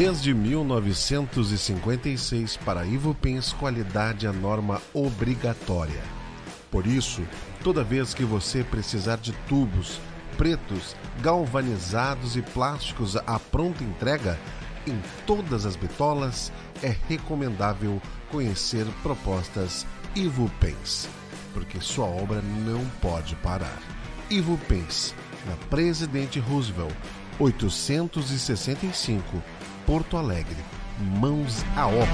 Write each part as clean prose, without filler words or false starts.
Desde 1956, para a Ivupens, qualidade é norma obrigatória. Por isso, toda vez que você precisar de tubos pretos, galvanizados e plásticos à pronta entrega, em todas as bitolas, é recomendável conhecer propostas Ivupens, porque sua obra não pode parar. Ivupens, na Presidente Roosevelt, 865, Porto Alegre. Mãos à obra.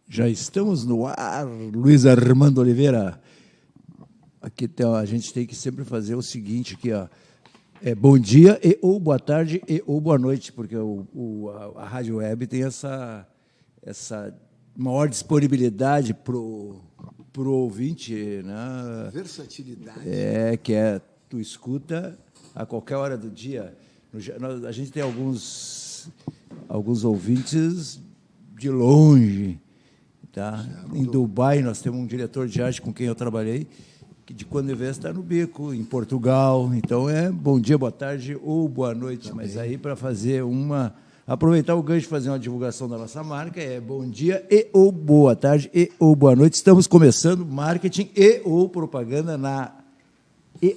Já estamos no ar, Luiz Armando Oliveira. Aqui a gente tem que sempre fazer o seguinte aqui, ó. Bom dia e ou boa tarde e ou boa noite, porque a Rádio Web tem essa maior disponibilidade pro ouvinte, né? Versatilidade. Tu escuta a qualquer hora do dia. A gente tem alguns ouvintes de longe, tá? Em Dubai nós temos um diretor de arte com quem eu trabalhei, que de quando em vez está no bico, em Portugal. Então bom dia, boa tarde ou boa noite. Também. Mas aí para fazer aproveitar o gancho e fazer uma divulgação da nossa marca, bom dia e ou boa tarde e ou boa noite. Estamos começando marketing e ou propaganda na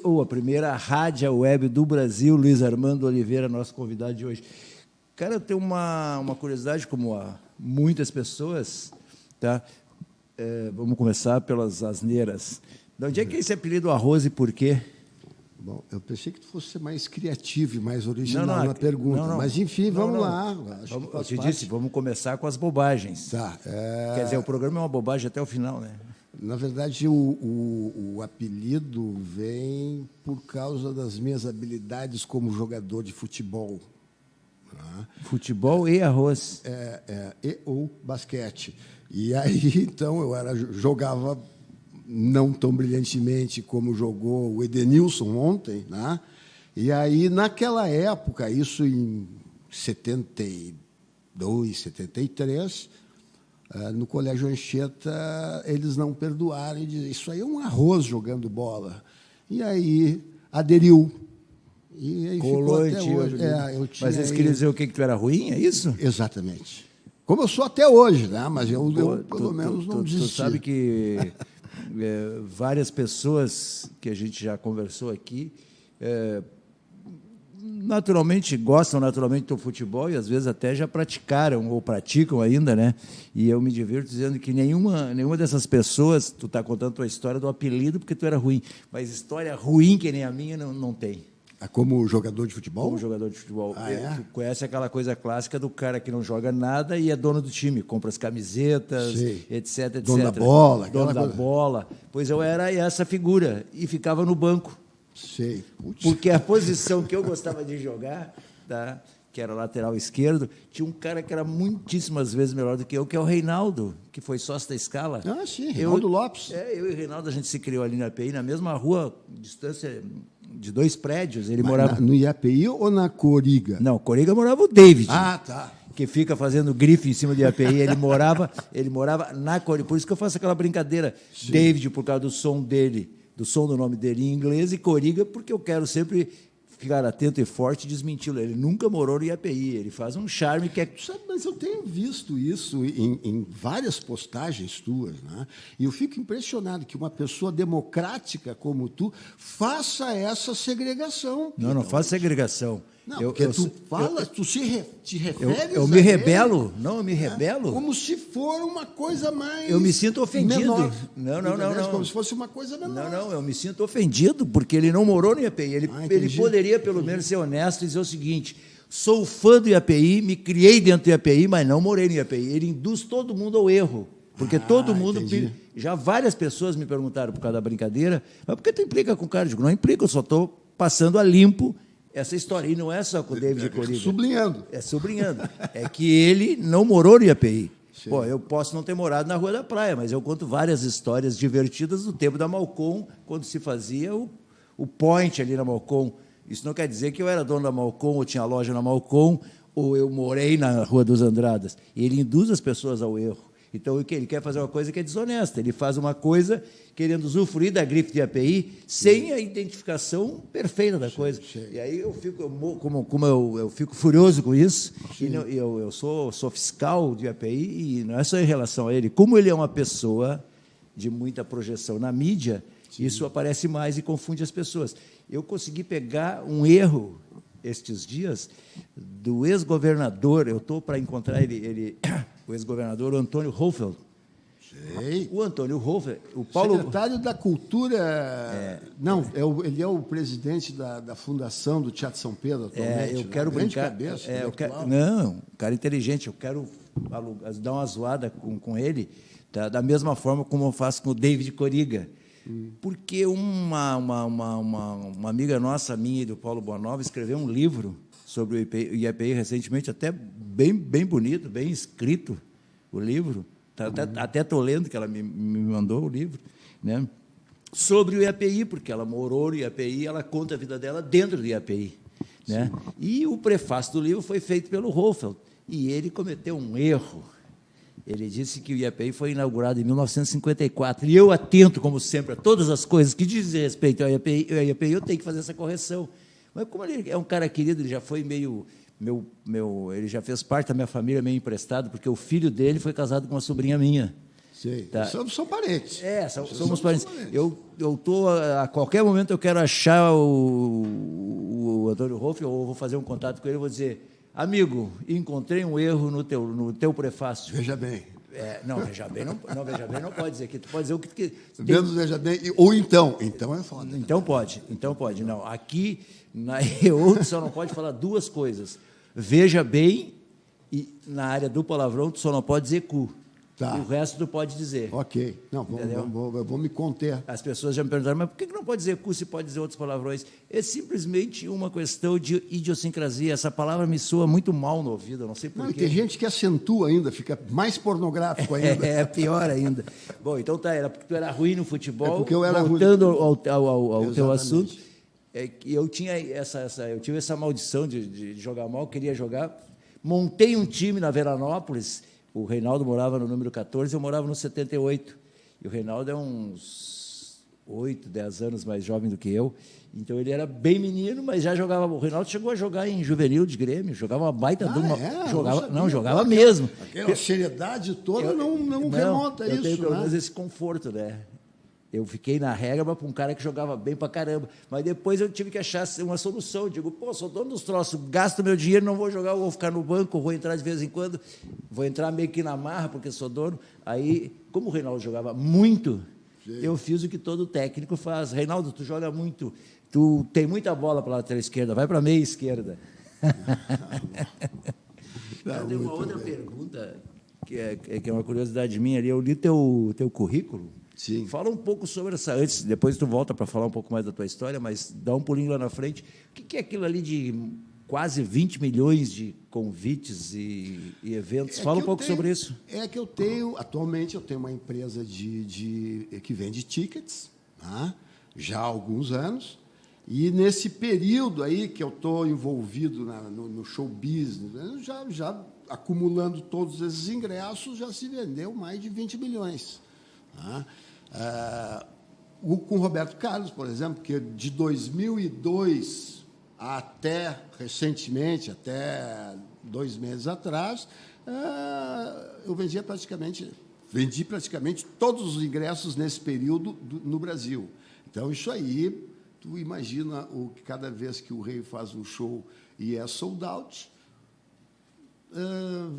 ou a primeira rádio web do Brasil. Luiz Armando Oliveira, nosso convidado de hoje. Cara, eu tenho uma curiosidade, como há muitas pessoas, tá? Vamos começar pelas asneiras. De onde é que é esse apelido Arroz e por quê? Bom, eu pensei que tu fosse ser mais criativo e mais original na pergunta. Não. Mas, enfim, vamos lá. Eu te disse, vamos começar com as bobagens. Tá. Quer dizer, o programa é uma bobagem até o final, né? Na verdade, o apelido vem por causa das minhas habilidades como jogador de futebol. Né? Futebol e arroz. E ou basquete. E aí, então, jogava não tão brilhantemente como jogou o Edenilson ontem, né? E aí, naquela época, isso em 72, 73, no Colégio Anchieta, eles não perdoaram e diziam, isso aí é um arroz jogando bola. E aí, aderiu. E aí colou ficou até hoje. Mas eles queriam dizer o que tu era ruim, é isso? Exatamente. Como eu sou até hoje, né? Mas eu pelo menos não desisti. Tu sabe que várias pessoas que a gente já conversou aqui naturalmente gostam do futebol e às vezes até já praticaram ou praticam ainda, né? E eu me divirto dizendo que nenhuma dessas pessoas, tu está contando a tua história do apelido porque tu era ruim, mas história ruim que nem a minha não tem. Como jogador de futebol? Como jogador de futebol. Tu conhece aquela coisa clássica do cara que não joga nada e é dono do time, compra as camisetas, etc. Dono da bola. Dono da bola. Pois eu era essa figura e ficava no banco. Sei. Porque a posição que eu gostava de jogar, tá, que era lateral esquerdo, tinha um cara que era muitíssimas vezes melhor do que eu, que é o Reinaldo, que foi sócio da Scala. Ah, sim, Reinaldo Lopes. Eu e o Reinaldo, a gente se criou ali na API, na mesma rua, distância de 2 prédios. Ele morava no IAPI ou na Coriga? Não, Coriga morava o David. Ah, tá. Que fica fazendo grife em cima do IAPI. Ele morava na Coriga. Por isso que eu faço aquela brincadeira. Sim. David, por causa do som dele, do som do nome dele em inglês, e Coriga, porque eu quero sempre ficar atento e forte e desmenti-lo. Ele nunca morou no IAPI. Ele faz um charme que é... Mas eu tenho visto isso em várias postagens tuas, né? E eu fico impressionado que uma pessoa democrática como tu faça essa segregação. Não faço segregação. Não, porque tu te referes eu me rebelo? Não, eu me rebelo? Como se for uma coisa mais... Eu me sinto ofendido. Menor. Não. Como se fosse uma coisa menor. Não, eu me sinto ofendido, porque ele não morou no IAPI. Ele poderia, pelo menos, ser honesto e dizer o seguinte: sou fã do IAPI, me criei dentro do IAPI, mas não morei no IAPI. Ele induz todo mundo ao erro. Porque todo mundo... Já várias pessoas me perguntaram por causa da brincadeira, mas por que tu implica com o cara? Eu digo, não implica, eu só estou passando a limpo essa história. E não é só com o David Coriga. Sublinhando. Sublinhando. É que ele não morou no IAPI. Pô, eu posso não ter morado na Rua da Praia, mas eu conto várias histórias divertidas do tempo da Malcom, quando se fazia o point ali na Malcom. Isso não quer dizer que eu era dono da Malcom, ou tinha loja na Malcom, ou eu morei na Rua dos Andradas. Ele induz as pessoas ao erro. Então, ele quer fazer uma coisa que é desonesta. Ele faz uma coisa querendo usufruir da grife de API sem a identificação perfeita da coisa. E aí eu fico, eu fico furioso com isso. E eu sou fiscal de API e não é só em relação a ele. Como ele é uma pessoa de muita projeção na mídia, isso aparece mais e confunde as pessoas. Eu consegui pegar um erro estes dias do ex-governador, eu estou para encontrar o ex-governador Antônio Hohlfeld. Sei. O Antônio Hohlfeld, o Paulo... Secretário da Cultura... Não, ele é o presidente da fundação do Teatro São Pedro atualmente. Eu quero brincar... Cabeça, não, um cara inteligente, eu quero dar uma zoada com ele, tá, da mesma forma como eu faço com o David Coriga. Porque uma amiga nossa, minha e do Paulo Bonova, escreveu um livro sobre o IAPI recentemente, até bem bonito, bem escrito o livro. Até estou lendo, que ela me mandou o livro, né, sobre o IAPI, porque ela morou no IAPI, ela conta a vida dela dentro do IAPI. Né? E o prefácio do livro foi feito pelo Hohlfeld, e ele cometeu um erro. Ele disse que o IAPI foi inaugurado em 1954, e eu atento, como sempre, a todas as coisas que dizem respeito ao IAPI, eu tenho que fazer essa correção. Mas como ele é um cara querido, ele já foi meio... ele já fez parte da minha família meio emprestado, porque o filho dele foi casado com uma sobrinha minha. Sei. Tá? São parentes. Somos parentes. Eu estou, a qualquer momento, eu quero achar o Antônio Hohlfeld, ou vou fazer um contato com ele e vou dizer... Amigo, encontrei um erro no teu prefácio. Veja bem. Veja bem não pode dizer aqui. Tu pode dizer o que Menos veja bem, ou então. Então é foda. Então pode. Não, aqui na EO só não pode falar duas coisas. Veja bem, e na área do palavrão tu só não pode dizer cu. Tá. O resto tu pode dizer. Ok. Não, eu vou me conter. As pessoas já me perguntaram, mas por que não pode dizer cu se pode dizer outros palavrões? É simplesmente uma questão de idiosincrasia. Essa palavra me soa muito mal no ouvido, eu não sei porquê. Tem gente que acentua ainda, fica mais pornográfico ainda. É pior ainda. Bom, então era porque tu era ruim no futebol. É porque eu era voltando ruim. ao teu assunto, eu tive essa maldição de jogar mal, queria jogar. Montei um time na Veranópolis. O Reinaldo morava no número 14, eu morava no 78. E o Reinaldo é uns 8, 10 anos mais jovem do que eu. Então, ele era bem menino, mas já jogava... O Reinaldo chegou a jogar em juvenil de Grêmio, jogava uma baita de uma... Jogava mesmo. Aquela seriedade toda não remonta isso. Eu tenho, pelo menos, esse conforto, né? Eu fiquei na regra para um cara que jogava bem para caramba. Mas depois eu tive que achar uma solução. Eu digo, sou dono dos troços, gasto meu dinheiro, não vou jogar, vou ficar no banco, vou entrar de vez em quando, vou entrar meio que na marra, porque sou dono. Aí, como o Reinaldo jogava muito, eu fiz o que todo técnico faz. Reinaldo, tu joga muito, tu tem muita bola para a lateral esquerda, vai para a meia esquerda. Eu tenho uma outra pergunta, que é uma curiosidade minha ali. Eu li teu currículo. Sim. Fala um pouco sobre essa antes, depois tu volta para falar um pouco mais da tua história, mas dá um pulinho lá na frente. O que é aquilo ali de quase 20 milhões de convites e eventos? Fala um pouco sobre isso. Atualmente eu tenho uma empresa que vende tickets, tá? Já há alguns anos, e nesse período aí que eu estou envolvido no show business, já acumulando todos esses ingressos, já se vendeu mais de 20 milhões. Tá? Com o Roberto Carlos, por exemplo, que de 2002 até recentemente, até 2 meses atrás, eu vendi praticamente todos os ingressos nesse período no Brasil. Então, isso aí, tu imagina que cada vez que o Rei faz um show e é sold out,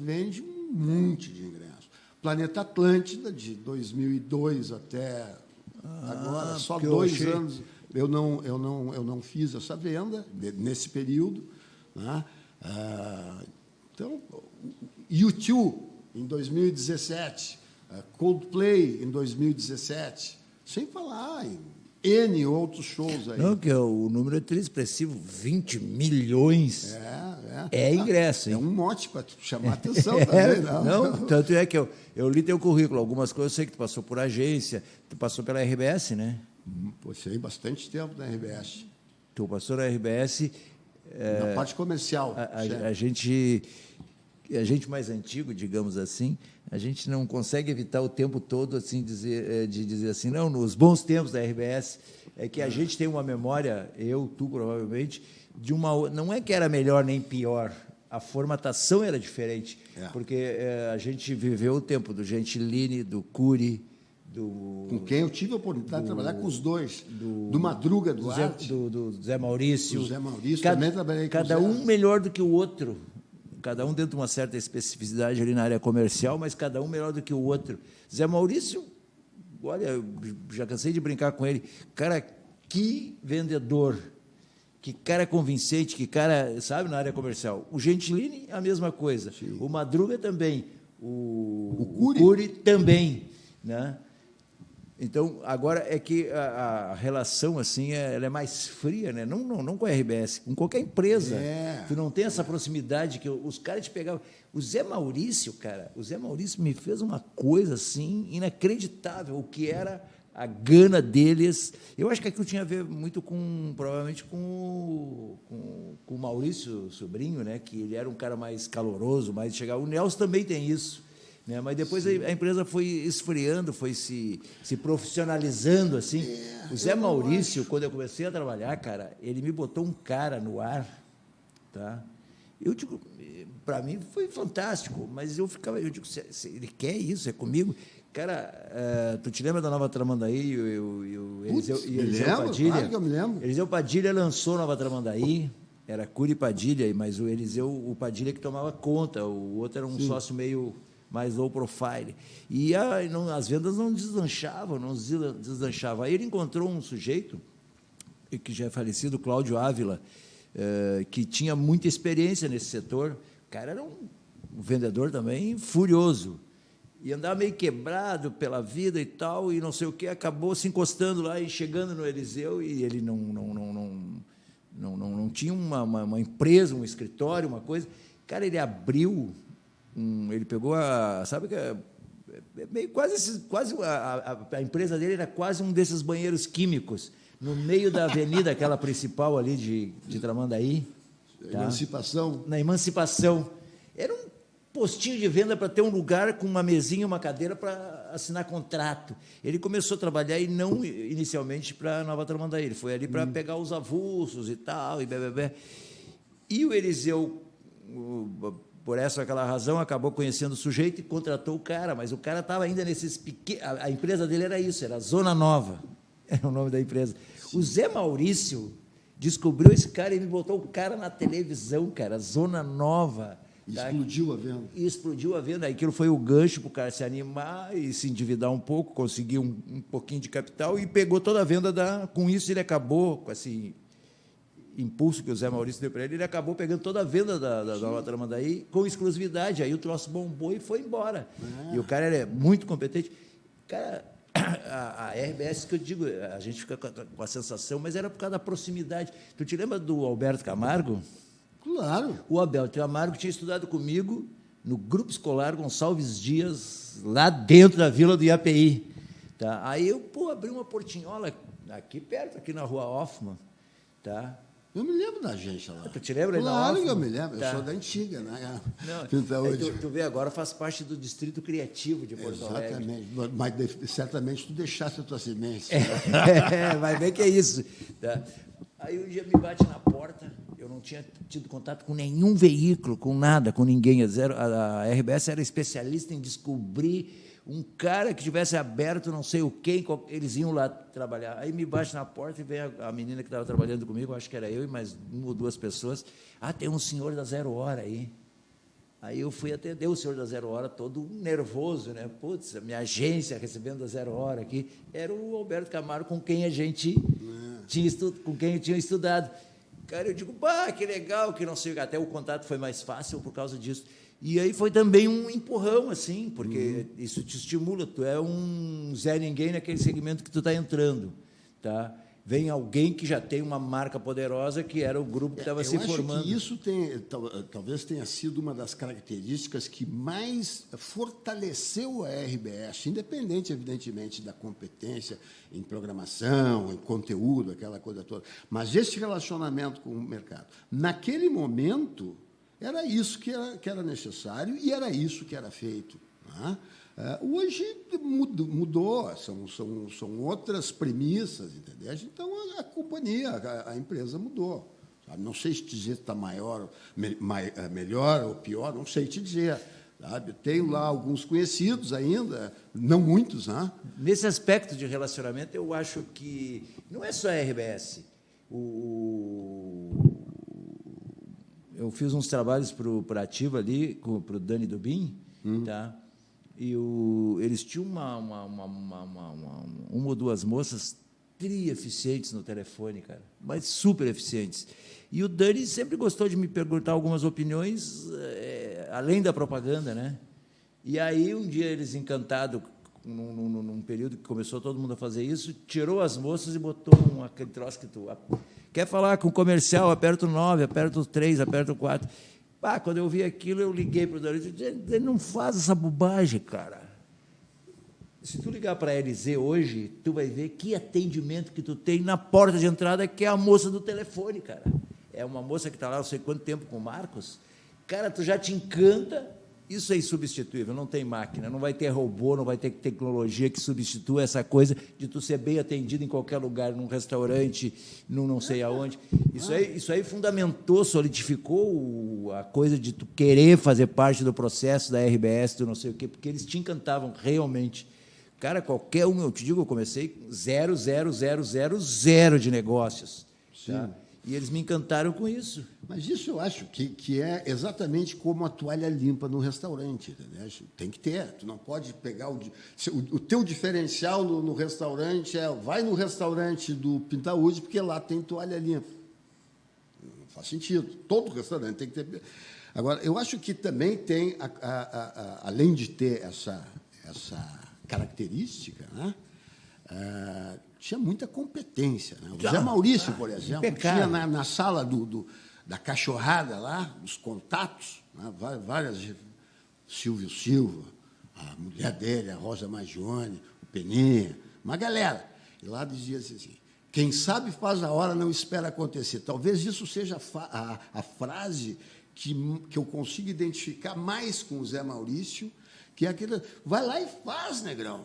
vende um monte de ingressos. Planeta Atlântida, de 2002 até agora, só 2 anos, eu não fiz essa venda nesse período. Né? Então, U2 em 2017, Coldplay em 2017, sem falar em N outros shows aí. Não, que o número é tão expressivo, 20 milhões. É ingresso, hein? É um mote para chamar a atenção também, não. Não, tanto é que eu li teu currículo, algumas coisas eu sei que tu passou por agência, tu passou pela RBS, né? Passei bastante tempo na RBS. Tu passou na RBS... na parte comercial. A gente... a gente mais antigo, digamos assim, a gente não consegue evitar o tempo todo assim de dizer assim, não, nos bons tempos da RBS, é que a gente tem uma memória, tu provavelmente, de uma... Não é que era melhor nem pior, a formatação era diferente, porque a gente viveu o tempo do Gentilini, do Cury, com quem eu tive a oportunidade de trabalhar com os dois, do Madruga Duarte, do Zé Maurício. Do Zé Maurício, também trabalhei com cada um melhor do que o outro, cada um dentro de uma certa especificidade ali na área comercial, mas cada um melhor do que o outro. Zé Maurício, olha, eu já cansei de brincar com ele, cara, que vendedor, que cara convincente, que cara, sabe, na área comercial. O Gentilini, a mesma coisa. Sim. O Madruga também. O Cury também, né? Então, agora é que a relação assim ela é mais fria, né? Não com a RBS, com qualquer empresa. Tu não tem essa proximidade que os caras te pegavam. O Zé Maurício, cara, me fez uma coisa assim inacreditável, o que era a gana deles. Eu acho que aquilo tinha a ver muito provavelmente com o Maurício Sobrinho, né? Que ele era um cara mais caloroso, mais de chegar. O Nelson também tem isso. Né? Mas depois a empresa foi esfriando, foi se profissionalizando assim. O Zé Maurício, quando eu comecei a trabalhar, cara, ele me botou um cara no ar, tá? Eu digo, para mim foi fantástico, mas eu digo, se ele quer isso, é comigo. Cara, tu te lembra da Nova Tramandaí e o Eliseu Padilha? Claro que eu me lembro. Eliseu Padilha lançou Nova Tramandaí, era Cury Padilha, mas o Padilha que tomava conta, o outro era um sócio meio mais low profile. E as vendas não deslanchavam. Aí ele encontrou um sujeito, que já é falecido, Cláudio Ávila, que tinha muita experiência nesse setor. O cara era um vendedor também furioso. E andava meio quebrado pela vida e tal, e não sei o quê, acabou se encostando lá e chegando no Eliseu, e ele não tinha uma empresa, um escritório, uma coisa. Cara, ele abriu... ele pegou sabe que meio quase a empresa dele era quase um desses banheiros químicos no meio da avenida, aquela principal ali de Tramandaí, tá? Na Emancipação. Era um postinho de venda para ter um lugar com uma mesinha e uma cadeira para assinar contrato. Ele começou a trabalhar e não inicialmente para Nova Tramandaí, ele foi ali para pegar os avulsos e tal, e o Eliseu, por essa ou aquela razão, acabou conhecendo o sujeito e contratou o cara, mas o cara estava ainda nesses pequenos... A empresa dele era isso, era Zona Nova, era o nome da empresa. Sim. O Zé Maurício descobriu esse cara e me botou o cara na televisão, cara, Zona Nova. Explodiu a venda. E explodiu a venda. Aquilo foi o gancho para o cara se animar e se endividar um pouco, conseguir um pouquinho de capital e pegou toda a venda. Com isso, ele acabou, com esse impulso que o Zé Maurício deu para ele acabou pegando toda a venda da Nova Tramandaí com exclusividade. Aí o troço bombou e foi embora. E o cara é muito competente. Cara, a RBS, que eu digo, a gente fica com a sensação, mas era por causa da proximidade. Tu te lembra do Alberto Camargo? Claro. O Alberto Camargo tinha estudado comigo no grupo escolar Gonçalves Dias, lá dentro da vila do IAPI. Tá? Aí eu abri uma portinhola aqui perto, aqui na Rua Hoffman. Tá? Eu me lembro da gente lá. Tu te lembra? Claro que eu me lembro. Tá. Eu sou da antiga, né? Tu vê, agora faz parte do Distrito Criativo de Porto Alegre. Exatamente. Mas certamente tu deixaste a tua semência. Vai ver que é isso. Tá? Aí um dia me bate na porta, eu não tinha tido contato com nenhum veículo, com nada, com ninguém. A RBS era especialista em descobrir um cara que tivesse aberto não sei o quê, eles iam lá trabalhar. Aí me bate na porta e vem a menina que estava trabalhando comigo, acho que era eu e mais uma ou duas pessoas. Tem um senhor da 0 Hora aí. Aí eu fui atender o senhor da 0 Hora, todo nervoso, né? Putz, a minha agência recebendo a 0 Hora aqui. Era o Alberto Camargo, com quem a gente com quem eu tinha estudado. Cara, eu digo, que legal, que não sei o que. Até o contato foi mais fácil por causa disso. E aí foi também um empurrão, assim, porque isso te estimula. Tu é um Zé Ninguém naquele segmento que tu está entrando, tá? Vem alguém que já tem uma marca poderosa, que era o grupo que estava se formando. Eu acho que isso talvez tenha sido uma das características que mais fortaleceu a RBS, independente, evidentemente, da competência em programação, em conteúdo, aquela coisa toda. Mas esse relacionamento com o mercado. Naquele momento, era isso que era necessário e era isso que era feito. Né? Hoje mudou, são outras premissas, entendeu? Então, a companhia, a empresa mudou. Sabe? Não sei te dizer se está melhor ou pior, não sei te dizer. Sabe? Tenho lá alguns conhecidos ainda, não muitos. Né? Nesse aspecto de relacionamento, eu acho que não é só a RBS. Eu fiz uns trabalhos para a Ativa ali, para o Dani Dubin, tá? E eles tinham uma ou duas moças tri-eficientes no telefone, cara, mas super eficientes. E o Dani sempre gostou de me perguntar algumas opiniões, além da propaganda, né? E aí, um dia, eles, encantados, num período que começou todo mundo a fazer isso, tirou as moças e botou aquele troço que tu... Quer falar com o comercial, aperta o 9, aperta o 3, aperta o 4. Quando eu vi aquilo, eu liguei para o Dani e disse, ele não faz essa bobagem, cara. Se tu ligar para a LZ hoje, tu vai ver que atendimento que tu tem na porta de entrada, que é a moça do telefone, cara. É uma moça que está lá não sei quanto tempo com o Marcos. Cara, tu já te encanta. Isso é insubstituível, não tem máquina, não vai ter robô, não vai ter tecnologia que substitua essa coisa de tu ser bem atendido em qualquer lugar, num restaurante, num não sei aonde. Isso aí fundamentou, solidificou a coisa de tu querer fazer parte do processo da RBS, do não sei o quê, porque eles te encantavam realmente. Cara, qualquer um, eu te digo, eu comecei 0 de negócios. Tá? E eles me encantaram com isso. Mas isso eu acho que é exatamente como a toalha limpa no restaurante. Entendeu? Tem que ter. Tu não pode pegar o teu diferencial no restaurante vai no restaurante do Pintaúde, porque lá tem toalha limpa. Não faz sentido. Todo restaurante tem que ter. Agora, eu acho que também tem, além de ter essa característica, né? Tinha muita competência. Né? O Zé Maurício, por exemplo, tinha na sala da cachorrada lá, os contatos, né? Várias, Silvio Silva, a mulher dele, a Rosa Magione, o Peninha, uma galera. E lá dizia assim, quem sabe faz a hora, não espera acontecer. Talvez isso seja a frase que eu consigo identificar mais com o Zé Maurício, que é aquele, vai lá e faz, negrão.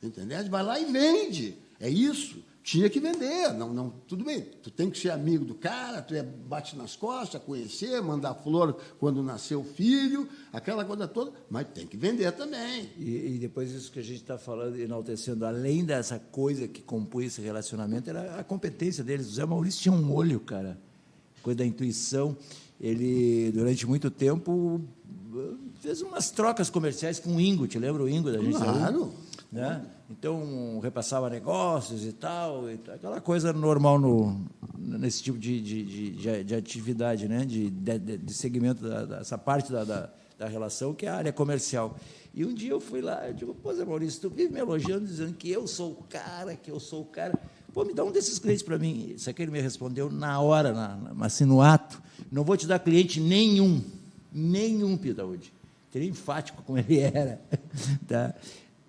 Entendeu? Vai lá e vende. É isso. Tinha que vender. Não, tudo bem, tu tem que ser amigo do cara, tu bate nas costas, conhecer, mandar flor quando nasceu o filho, aquela coisa toda, mas tem que vender também. E depois isso que a gente está falando, enaltecendo, além dessa coisa que compunha esse relacionamento, era a competência deles. O Zé Maurício tinha um olho, cara, coisa da intuição. Ele, durante muito tempo, fez umas trocas comerciais com o Ingo, te lembra o Ingo da gente? Claro. Né? Então, repassava negócios e tal, aquela coisa normal nesse tipo de atividade, né? de segmento, dessa parte da relação, que é a área comercial. E um dia eu fui lá, eu digo, pô, Zé Maurício, tu vive me elogiando, dizendo que eu sou o cara, pô, me dá um desses clientes para mim. Isso aqui ele me respondeu na hora, assim, no ato, não vou te dar cliente nenhum, Pintaúde. Teria enfático como ele era. Tá?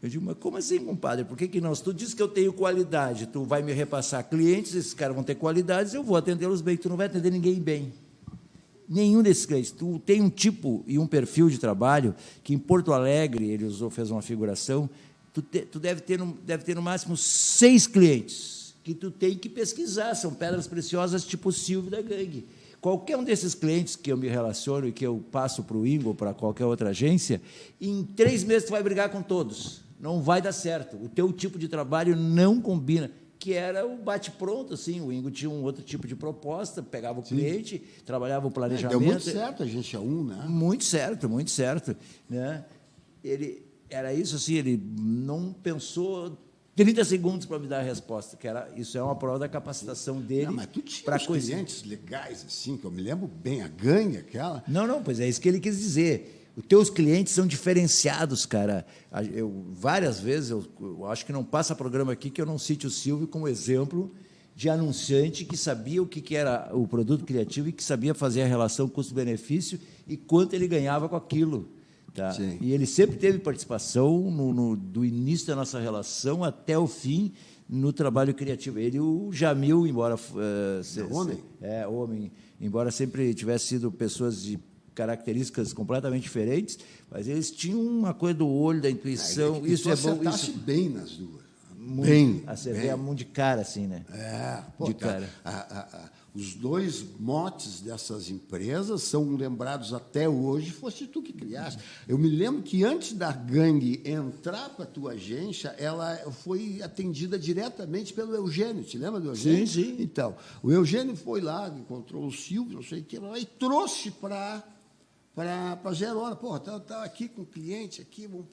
Eu digo, mas como assim, compadre? Por que não? Se tu diz que eu tenho qualidade, tu vai me repassar clientes, esses caras vão ter qualidades, eu vou atendê-los bem. Tu não vai atender ninguém bem. Nenhum desses clientes. Tu tem um tipo e um perfil de trabalho que, em Porto Alegre, ele fez uma figuração, tu deve ter no máximo 6 clientes que tu tem que pesquisar. São pedras preciosas tipo o Silvio da gangue. Qualquer um desses clientes que eu me relaciono e que eu passo para o Ingo ou para qualquer outra agência, em 3 meses tu vai brigar com todos. Não vai dar certo. O teu tipo de trabalho não combina. Que era o bate-pronto, assim. O Ingo tinha um outro tipo de proposta, pegava o cliente, trabalhava o planejamento. Deu muito certo a gente é um, né? Muito certo. Né? Ele era isso, assim, ele não pensou 30 segundos para me dar a resposta, isso é uma prova da capacitação dele. Não, mas tu tinha uns clientes legais, assim, que eu me lembro bem, a gangue, aquela... Não, pois é isso que ele quis dizer. Os teus clientes são diferenciados, cara. Várias vezes, eu acho que não passa programa aqui que eu não cite o Silvio como exemplo de anunciante que sabia o que era o produto criativo e que sabia fazer a relação custo-benefício e quanto ele ganhava com aquilo. Tá? E ele sempre teve participação do início da nossa relação até o fim no trabalho criativo. Ele, o Jamil, embora homem, embora sempre tivesse sido pessoas de características completamente diferentes, mas eles tinham uma coisa do olho, da intuição. Isso é bom. Acertasse bem nas duas. Bem. Acertei a mão de cara, assim, né? De cara. Os dois motes dessas empresas são lembrados até hoje, foste tu que criaste. Eu me lembro que antes da gangue entrar para a tua agência, ela foi atendida diretamente pelo Eugênio. Te lembra do Eugênio? Sim. Então, o Eugênio foi lá, encontrou o Silvio, não sei o que, e trouxe para Zero Hora. Porra, tá aqui com o cliente, aqui, vamos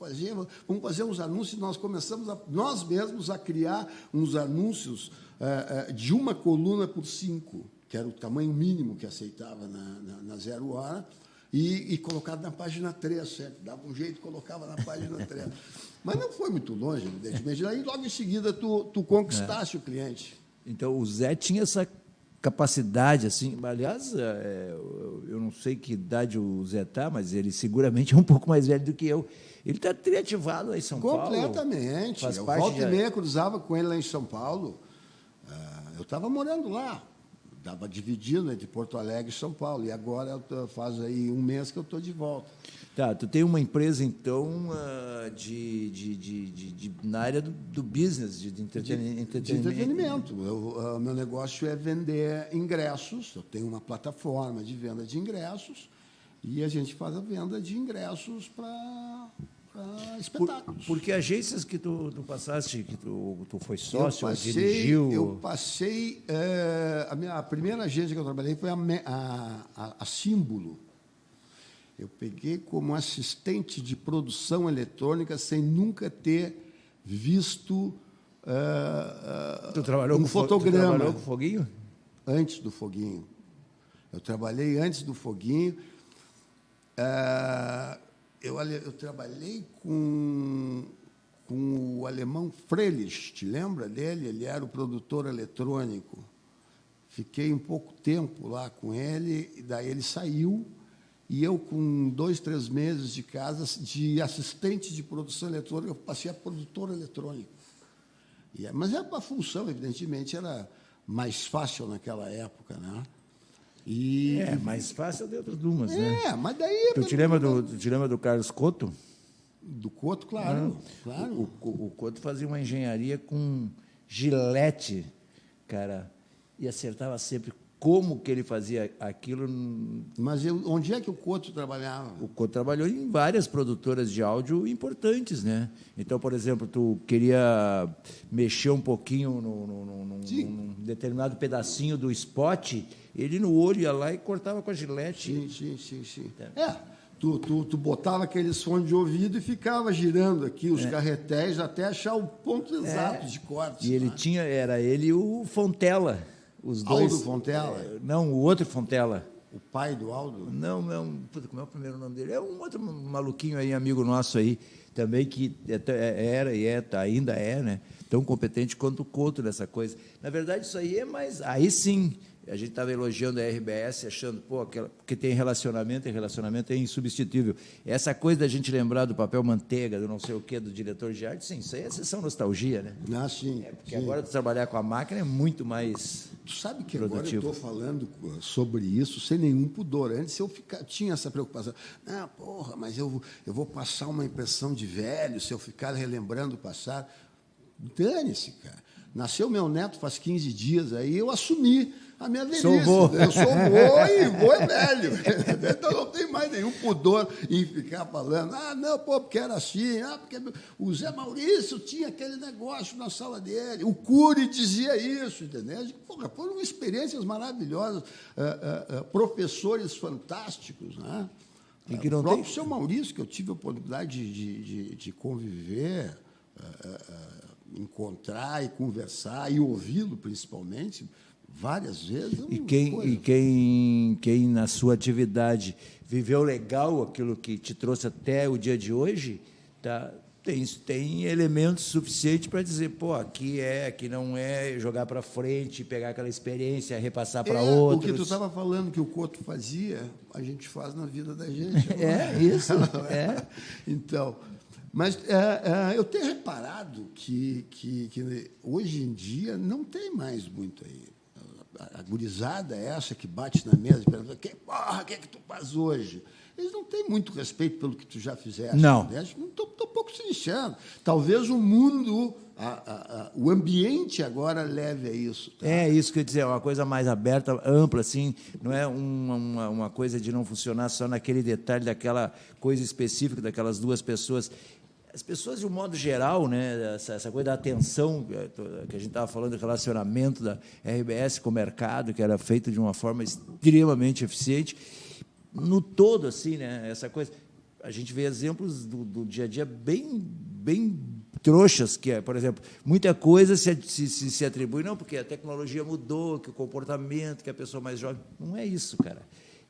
fazer uns anúncios. Nós começamos, nós mesmos, a criar uns anúncios de uma coluna por 5, que era o tamanho mínimo que aceitava na Zero Hora, e colocado na página 3, sempre. Dava um jeito e colocava na página 3. Mas não foi muito longe, evidentemente. Aí, logo em seguida, tu conquistaste o cliente. Então, o Zé tinha essa capacidade, assim, aliás, eu não sei que idade o Zé está, mas ele seguramente é um pouco mais velho do que eu. Ele está triativado lá em São Paulo. Completamente. Eu volta e meia cruzava com ele lá em São Paulo. Eu estava morando lá, estava dividindo entre Porto Alegre e São Paulo, e agora faz aí um mês que eu estou de volta. Tá, tu tem uma empresa, então, na área do business, de entretenimento. De entretenimento. O meu negócio é vender ingressos. Eu tenho uma plataforma de venda de ingressos e a gente faz a venda de ingressos para espetáculos. Porque agências que tu passaste, que tu foi sócio, dirigiu... Eu passei... a primeira agência que eu trabalhei foi a Símbolo. Eu peguei como assistente de produção eletrônica sem nunca ter visto tu trabalhou um fotograma. Tu trabalhou com o Foguinho? Antes do Foguinho. Eu trabalhei antes do Foguinho. Eu trabalhei com o alemão Frelich, te lembra dele? Ele era o produtor eletrônico. Fiquei um pouco tempo lá com ele, e daí ele saiu. E eu, com 2, 3 meses de casa, de assistente de produção eletrônica, eu passei a produtor eletrônico. Mas a função, evidentemente, era mais fácil naquela época, né? Mais fácil dentro de umas, né? Mas daí... Tu te lembra do Carlos Couto? Do Couto, claro. Claro. O Couto fazia uma engenharia com gilete, cara, e acertava sempre como que ele fazia aquilo. Mas onde é que o Couto trabalhava? O Couto trabalhou em várias produtoras de áudio importantes, né? Então, por exemplo, tu queria mexer um pouquinho num determinado pedacinho do spot, ele no olho ia lá e cortava com a gilete. Sim. Tu botava aqueles fones de ouvido e ficava girando aqui os carretéis até achar o ponto exato de corte. E era ele e o Fontela. Os dois. Aldo Fontela? Não, o outro Fontela. O pai do Aldo? Não, como é o primeiro nome dele? É um outro maluquinho aí, amigo nosso aí, também que ainda é, né? Tão competente quanto o Couto nessa coisa. Na verdade, isso aí é mais... Aí sim, a gente estava elogiando a RBS, achando, porque tem relacionamento, e relacionamento é insubstituível. Essa coisa da gente lembrar do papel manteiga, do não sei o quê, do diretor de arte, sim, isso aí é sessão nostalgia, né? Sim. Porque agora trabalhar com a máquina é muito mais... Tu sabe que produtivo. Agora eu estou falando sobre isso sem nenhum pudor. Antes eu tinha essa preocupação. Mas eu vou passar uma impressão de velho se eu ficar relembrando o passado. Dane-se, cara. Nasceu meu neto faz 15 dias, aí eu assumi a minha velhice. Sou vô. Eu sou vô e vô é velho. Então não tem mais nenhum pudor em ficar falando, porque era assim, porque o Zé Maurício tinha aquele negócio na sala dele, o Cury dizia isso, entendeu? Foram experiências maravilhosas, professores fantásticos, né? E que não o próprio seu Maurício, que eu tive a oportunidade de conviver, encontrar e conversar e ouvi-lo principalmente várias vezes. E quem na sua atividade viveu legal aquilo que te trouxe até o dia de hoje, tem elementos suficientes para dizer, aqui não é, jogar para frente, pegar aquela experiência, repassar para outros. O que tu estava falando que o Couto fazia, a gente faz na vida da gente. Isso. Então, mas eu tenho reparado que hoje em dia não tem mais muito aí. a gurizada é essa que bate na mesa e pergunta: o que é que tu faz hoje? Eles não têm muito respeito pelo que tu já fizeste. Não. Né? Estão um pouco se lixando. Talvez o mundo, o ambiente agora leve a isso. Tá? É isso que eu ia dizer, é uma coisa mais aberta, ampla, assim, não é uma coisa de não funcionar só naquele detalhe daquela coisa específica daquelas duas pessoas. As pessoas, de um modo geral, né, essa coisa da atenção, que a gente estava falando do relacionamento da RBS com o mercado, que era feito de uma forma extremamente eficiente, no todo, assim, né, essa coisa, a gente vê exemplos do dia a dia bem trouxas, que é, por exemplo, muita coisa se atribui, não, porque a tecnologia mudou, que o comportamento, que a pessoa mais jovem. Não é isso, cara.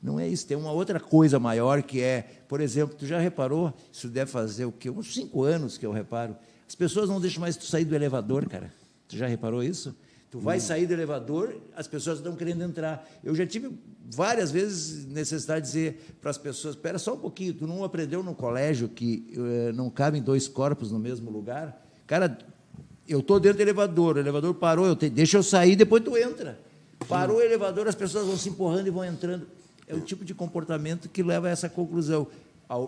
Não é isso. Tem uma outra coisa maior que é, por exemplo, tu já reparou, isso deve fazer o quê? Uns 5 anos que eu reparo, as pessoas não deixam mais tu sair do elevador, cara. Tu já reparou isso? Tu vai sair do elevador, as pessoas estão querendo entrar. Eu já tive várias vezes necessidade de dizer para as pessoas: espera só um pouquinho, tu não aprendeu no colégio que não cabem 2 corpos no mesmo lugar? Cara, eu estou dentro do elevador, o elevador parou, deixa eu sair, depois tu entra. Parou o elevador, as pessoas vão se empurrando e vão entrando. É o tipo de comportamento que leva a essa conclusão.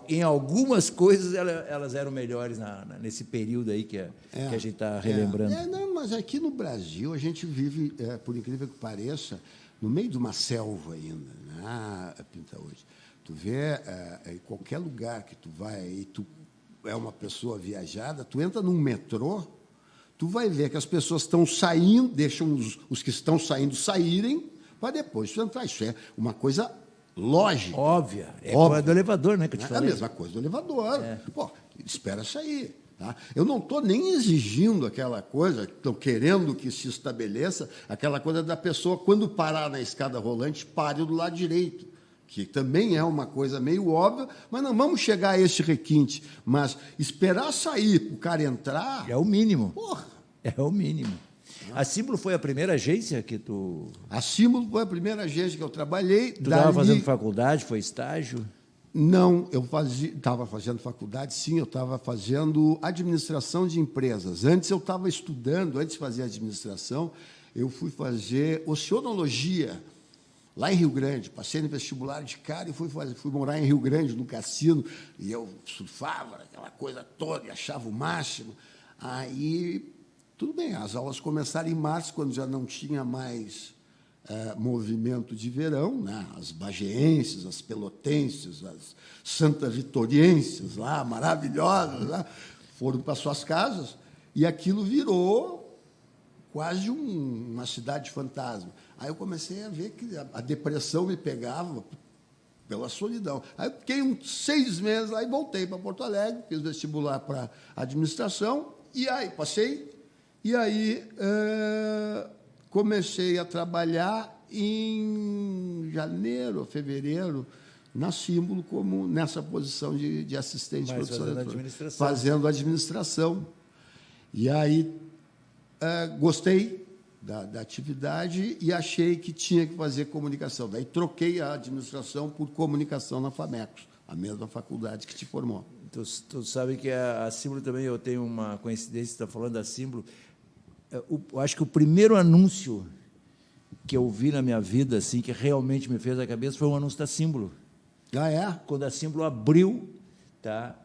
Em algumas coisas, elas eram melhores nesse período aí que a gente está relembrando. Não, mas aqui no Brasil, a gente vive, por incrível que pareça, no meio de uma selva ainda, né, Pinta, hoje. Tu vê, em qualquer lugar que tu vai, e tu é uma pessoa viajada, tu entra num metrô, tu vai ver que as pessoas estão saindo, deixam os que estão saindo saírem, para depois tu entrar. Isso é uma coisa lógica. Óbvia. Óbvia. Do elevador, né? Que eu te falei. É a mesma coisa do elevador. Pô, espera sair. Tá? Eu não estou nem exigindo aquela coisa, estou querendo que se estabeleça aquela coisa da pessoa, quando parar na escada rolante, pare do lado direito, que também é uma coisa meio óbvia, mas não vamos chegar a esse requinte. Mas esperar sair para o cara entrar... É o mínimo. Porra! É o mínimo. A Símbolo foi a primeira agência que tu... A Símbolo foi a primeira agência que eu trabalhei. Tu estava fazendo faculdade, foi estágio? Não, eu estava fazendo faculdade, sim, eu estava fazendo administração de empresas. Antes eu estava estudando, antes de fazer administração, eu fui fazer oceanologia lá em Rio Grande. Passei no vestibular de cara e fui morar em Rio Grande, no cassino, e eu surfava, aquela coisa toda, e achava o máximo. Aí... Tudo bem, as aulas começaram em março, quando já não tinha mais movimento de verão, né? As bageenses, as pelotenses, as santavitorienses, lá, maravilhosas, lá, foram para suas casas, e aquilo virou quase uma cidade fantasma. Aí eu comecei a ver que a depressão me pegava pela solidão. Aí eu fiquei uns 6 meses lá e voltei para Porto Alegre, fiz vestibular para administração, e aí passei. E aí, comecei a trabalhar em janeiro, fevereiro, na Símbolo, como nessa posição de assistente de produção eletrônica, fazendo administração. E aí, gostei da atividade e achei que tinha que fazer comunicação. Daí, troquei a administração por comunicação na FAMECOS, a mesma faculdade que te formou. Tu sabe que a Símbolo também, eu tenho uma coincidência, você está falando da Símbolo. Eu acho que o primeiro anúncio que eu vi na minha vida, assim, que realmente me fez a cabeça, foi um anúncio da Símbolo. Ah, é? Quando a Símbolo abriu, tá?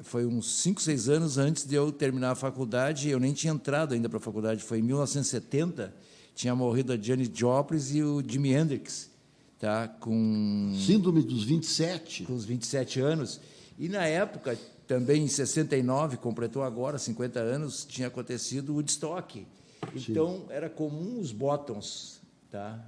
Foi uns 5, 6 anos antes de eu terminar a faculdade, eu nem tinha entrado ainda para a faculdade, foi em 1970, tinha morrido a Janis Joplin e o Jimi Hendrix, tá? Síndrome dos 27. Com os 27 anos. E, na época, também em 69, completou agora 50 anos, tinha acontecido o Woodstock. Então, era comum os bottoms, tá?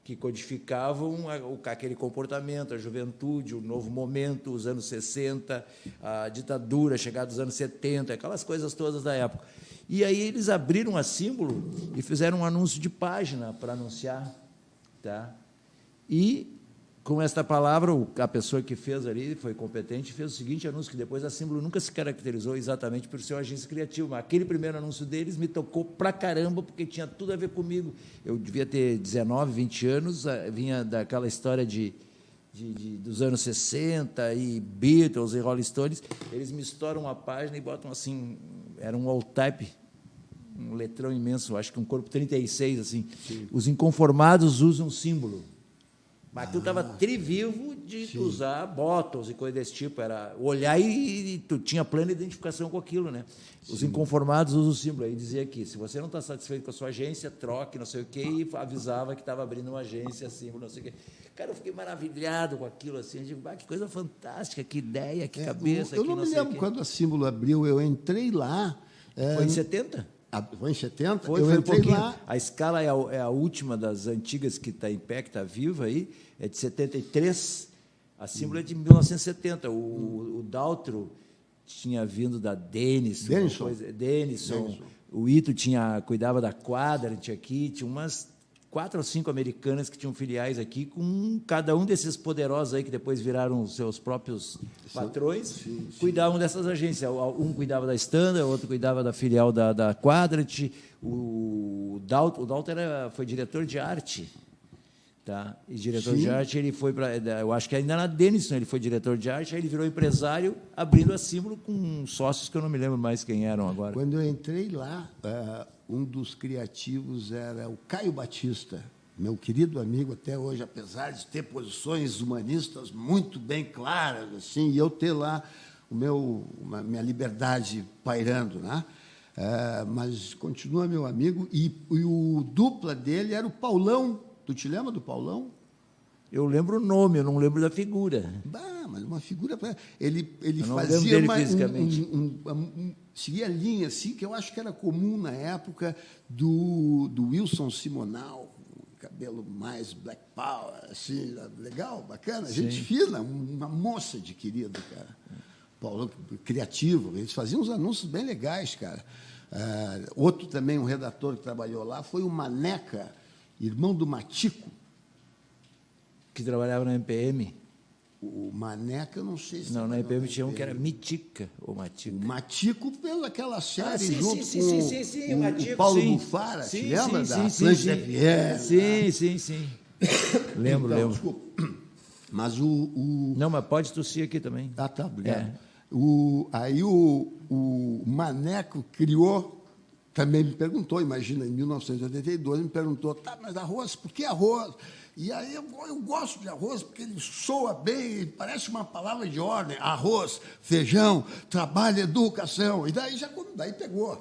Que codificavam aquele comportamento, a juventude, o novo momento, os anos 60, a ditadura, chegada dos anos 70, aquelas coisas todas da época. E aí eles abriram a Símbolo e fizeram um anúncio de página para anunciar. Tá? E, com esta palavra, a pessoa que fez ali, foi competente, fez o seguinte anúncio, que depois a Símbolo nunca se caracterizou exatamente por ser uma agência criativa, mas aquele primeiro anúncio deles me tocou pra caramba, porque tinha tudo a ver comigo. Eu devia ter 19, 20 anos, vinha daquela história dos anos 60, e Beatles e Rolling Stones, eles me estouram a página e botam assim, era um all-type, um letrão imenso, acho que um corpo 36, assim. Sim. Os inconformados usam um símbolo. Mas tu estava trivivo de usar bottles e coisa desse tipo. Era olhar e tu tinha plena identificação com aquilo, né? Os inconformados usam o símbolo. Aí dizia aqui, se você não está satisfeito com a sua agência, troque, não sei o quê, e avisava que estava abrindo uma agência, símbolo, não sei o quê. Cara, eu fiquei maravilhado com aquilo, assim. Eu digo, que coisa fantástica, que ideia, que cabeça. Eu não me lembro quando a Símbolo abriu, eu entrei lá. Foi em 70? Foi em 70? Foi entrei um pouquinho. lá. A escala é a última das antigas que está em pé, que está viva aí, é de 73. A Símbolo é de 1970. O Daltro tinha vindo da Denison. O Ito cuidava da Quadrant aqui, tinha umas 4 ou 5 americanas que tinham filiais aqui, com cada um desses poderosos aí que depois viraram os seus próprios patrões, cuidavam dessas agências. Um cuidava da Standard, o outro cuidava da filial da Quadrant. O Dalton foi diretor de arte. Tá? E diretor de arte, ele foi para... Eu acho que ainda na Denison ele foi diretor de arte, aí ele virou empresário, abrindo a Símbolo com sócios que eu não me lembro mais quem eram agora. Quando eu entrei lá, um dos criativos era o Caio Batista, meu querido amigo até hoje, apesar de ter posições humanistas muito bem claras, assim, e eu ter lá minha liberdade pairando, né? Mas continua meu amigo, e o dupla dele era o Paulão. Tu te lembra do Paulão? Eu lembro o nome, eu não lembro da figura. Mas uma figura... Ele fazia fisicamente. Seguia a linha, assim, que eu acho que era comum na época do Wilson Simonal, cabelo mais black power, assim, legal, bacana, gente fina, uma moça de querido, cara. Paulo, criativo, eles faziam uns anúncios bem legais, cara. Outro também, um redator que trabalhou lá, foi o Maneca, irmão do Matico. Que trabalhava na MPM. O Maneca, eu não sei se... Não, na MPM tinha um que era Mitica, ou Matico. O Matico, pelaquela série, junto com o Paulo Bufara, te lembra da Plândia FM? Sim. Lembro. Desculpa. Mas Não, mas pode tossir aqui também. Tá, obrigado. Aí o Maneco criou... Também me perguntou, imagina, em 1982, me perguntou, mas arroz, por que arroz? E aí eu gosto de arroz porque ele soa bem, parece uma palavra de ordem, arroz, feijão, trabalho, educação. E daí pegou.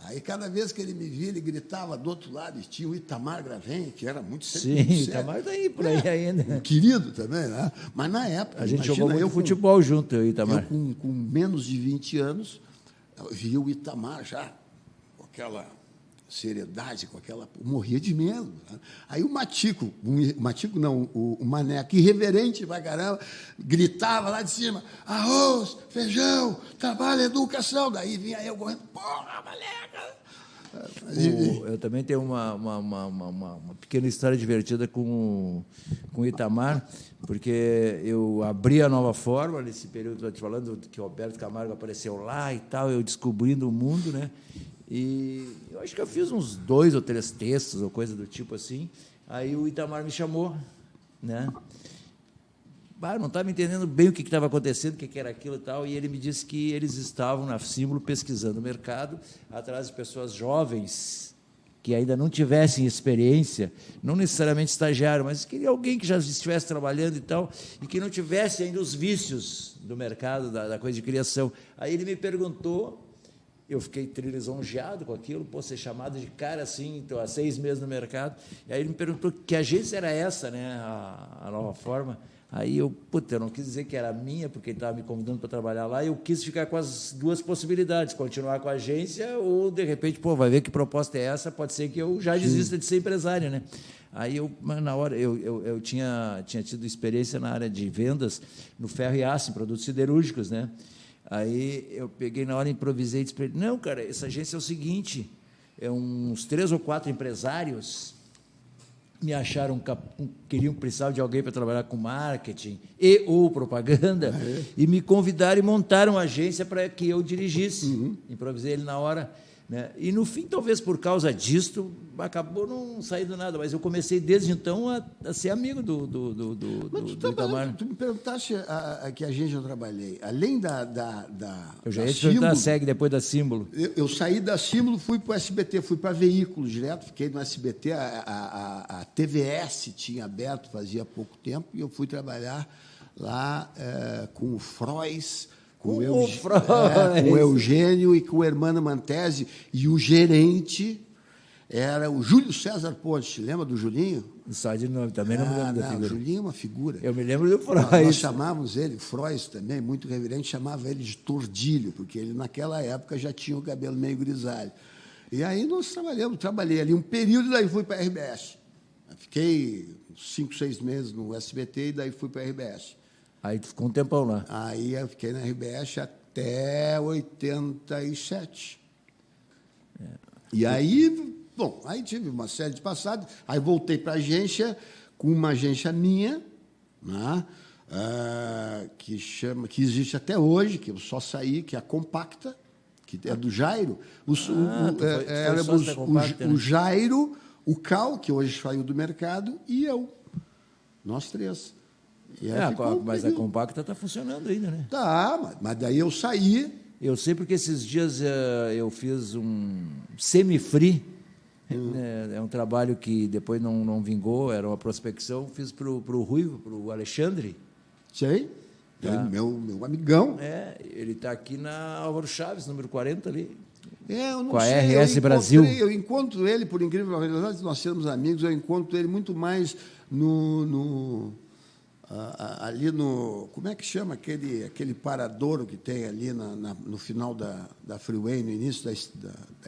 Aí, cada vez que ele me via, ele gritava do outro lado, e tinha o Itamar Gravem, que era muito sério. Sim, Itamar está aí, por aí ainda. Um querido também, né? Mas, na época... A gente jogou muito futebol junto, eu e Itamar. Eu, com menos de 20 anos, eu via o Itamar já, com aquela seriedade, eu morria de medo. Né? Aí o Matico, o Maneco, irreverente pra caramba, gritava lá de cima, arroz, feijão, trabalho, educação. Daí vinha eu correndo, porra, Maneca! Eu também tenho uma pequena história divertida com o Itamar, porque eu abri a Nova Forma nesse período, estou te falando que o Roberto Camargo apareceu lá e tal, eu descobrindo o mundo, né? E eu acho que eu fiz uns 2 ou 3 textos ou coisa do tipo assim. Aí o Itamar me chamou, né? Não estava entendendo bem o que estava acontecendo, o que era aquilo e tal, e ele me disse que eles estavam na Símbolo pesquisando o mercado, atrás de pessoas jovens que ainda não tivessem experiência, não necessariamente estagiário, mas queria alguém que já estivesse trabalhando e tal, e que não tivesse ainda os vícios do mercado, da coisa de criação. Aí ele me perguntou, eu fiquei lisonjeado com aquilo, ser chamado de cara assim, então, há 6 meses no mercado, e aí ele me perguntou que agência era essa, né, a Nova Forma. Aí eu não quis dizer que era minha, porque ele estava me convidando para trabalhar lá, e eu quis ficar com as 2 possibilidades, continuar com a agência ou, de repente, vai ver que proposta é essa, pode ser que eu já desista de ser empresário, né? Aí, na hora, eu tinha tido experiência na área de vendas no ferro e aço, em produtos siderúrgicos, né? Aí eu peguei na hora, improvisei e disse para ele, não, cara, essa agência é o seguinte, uns 3 ou 4 empresários me acharam, precisavam de alguém para trabalhar com marketing ou propaganda, e me convidaram e montaram uma agência para que eu dirigisse. Improvisei ele na hora. né? E, no fim, talvez por causa disto, acabou não saindo nada. Mas eu comecei, desde então, a ser amigo do Itamar. Tu me perguntaste que agência eu trabalhei. Além Eu já ia te perguntar a SEG depois da Símbolo. Eu saí da Símbolo, fui para o SBT, fui para Veículos direto, fiquei no SBT. A TVS tinha aberto fazia pouco tempo, e eu fui trabalhar lá com o Frois, com o Eugênio e com o Hermano Mantesi, e o gerente era o Júlio César Ponte. Lembra do Julinho? Só de nome, também não me lembro da figura. O Julinho é uma figura. Eu me lembro do Frois. Nós chamávamos ele, Frois também, muito reverente, chamava ele de Tordilho, porque ele naquela época já tinha o cabelo meio grisalho. E aí nós trabalhei ali um período, e daí fui para a RBS. Fiquei 5, 6 meses no SBT e daí fui para a RBS. Aí tu ficou um tempão lá. Aí eu fiquei na RBS até 87. E aí, bom, aí tive uma série de passados. Aí voltei para a agência, com uma agência minha, né, que existe até hoje, que eu só saí, que é a Compacta, que é do Jairo. O Jairo, o Cal, que hoje saiu do mercado, e eu. Nós três. Mas a Compacta está funcionando ainda, né? Tá, mas daí eu saí. Eu sei porque esses dias eu fiz um semi-free. É um trabalho que depois não vingou, era uma prospecção. Fiz para o Ruivo, para o Alexandre. Sei. Tá. Meu amigão. Ele está aqui na Álvaro Chaves, número 40 ali. Eu não com a sei, RS Brasil. Eu encontro ele, por incrível que pareça, nós sermos amigos, eu encontro ele muito mais ali no... Como é que chama aquele paradouro que tem ali no final da freeway, no início da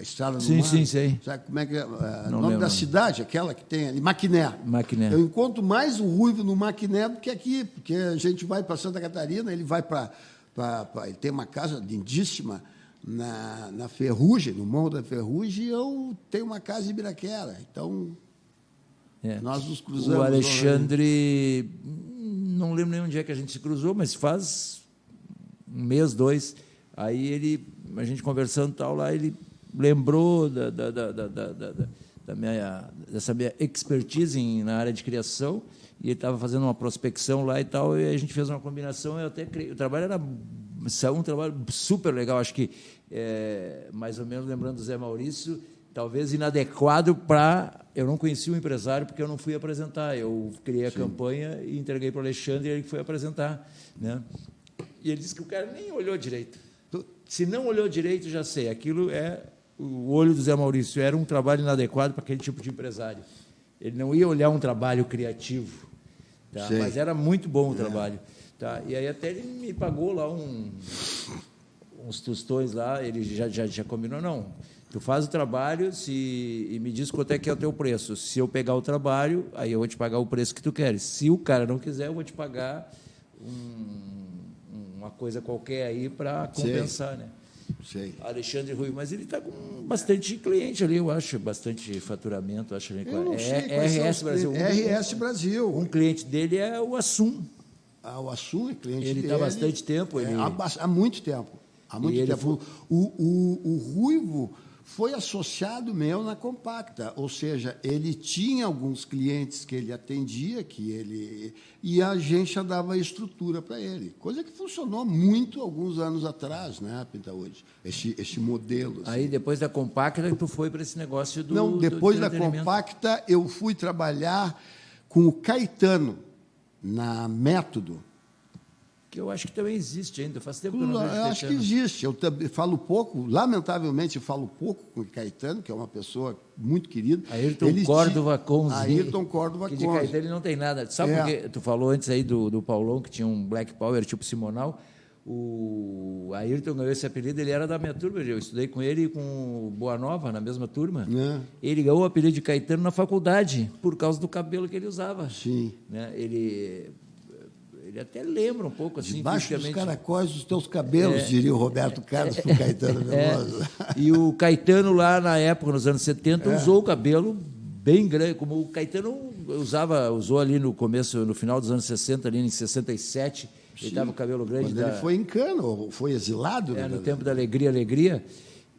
estrada do mar? Sim, sei. Sabe como é que é? O nome da cidade, aquela que tem ali, Maquiné. Maquiné. Eu encontro mais o Ruivo no Maquiné do que aqui, porque a gente vai para Santa Catarina, ele vai para... Ele tem uma casa lindíssima na Ferrugem, no Morro da Ferrugem, e eu tenho uma casa em Ibiraquera. Então, nós nos cruzamos. O Alexandre... Não lembro nem onde é que a gente se cruzou, mas faz um mês, 2. Aí a gente conversando tal lá, ele lembrou dessa minha expertise na área de criação, e ele estava fazendo uma prospecção lá e tal, e a gente fez uma combinação. Eu até criei. O trabalho saiu um trabalho super legal, acho que mais ou menos lembrando do Zé Maurício, talvez inadequado para... Eu não conheci o empresário porque eu não fui apresentar. Eu criei a campanha e entreguei para o Alexandre, e ele foi apresentar, né? E ele disse que o cara nem olhou direito. Se não olhou direito, já sei. Aquilo é o olho do Zé Maurício. Era um trabalho inadequado para aquele tipo de empresário. Ele não ia olhar um trabalho criativo, tá? Mas era muito bom o trabalho. Tá? E aí até ele me pagou lá uns tostões lá. Ele já combinou, não. Tu faz o trabalho e me diz quanto é que é o teu preço. Se eu pegar o trabalho, aí eu vou te pagar o preço que tu queres. Se o cara não quiser, eu vou te pagar uma coisa qualquer aí para compensar, né? Sei. Alexandre Rui, mas ele está com bastante cliente ali, eu acho, bastante faturamento, acho. Eu não sei RS Brasil. RS Brasil. Um cliente dele é o Assum. O Assum é cliente dele. Ele está há bastante tempo. Há muito tempo. Há muito tempo. O Ruivo foi associado meu na Compacta, ou seja, ele tinha alguns clientes que ele atendia, e a agência dava estrutura para ele, coisa que funcionou muito alguns anos atrás, né, Pintaúde? Esse modelo. Assim. Aí, depois da Compacta, tu foi para esse negócio do... Não, depois da Compacta, eu fui trabalhar com o Caetano, na Método. Que eu acho que também existe ainda, faz tempo que eu não vejo. Eu acho que existe. Eu falo pouco, lamentavelmente, falo pouco com o Caetano, que é uma pessoa muito querida. Ayrton Córdova Conze. Ayrton Córdova Conze. Que de Caetano ele não tem nada. Sabe por quê? Tu falou antes aí do Paulão, que tinha um Black Power tipo Simonal. O Ayrton ganhou esse apelido, ele era da minha turma. Eu estudei com ele e com o Boa Nova, na mesma turma. Ele ganhou o apelido de Caetano na faculdade, por causa do cabelo que ele usava. Sim. Né? Ele até lembra um pouco assim. Debaixo dos caracóis dos teus cabelos, diria o Roberto Carlos para o Caetano Veloso. E o Caetano, lá na época, nos anos 70, usou o cabelo bem grande, como o Caetano usou ali no começo, no final dos anos 60, ali em 67, ele estava com o cabelo grande. Quando ele foi em Cano, foi exilado. No tempo da Alegria.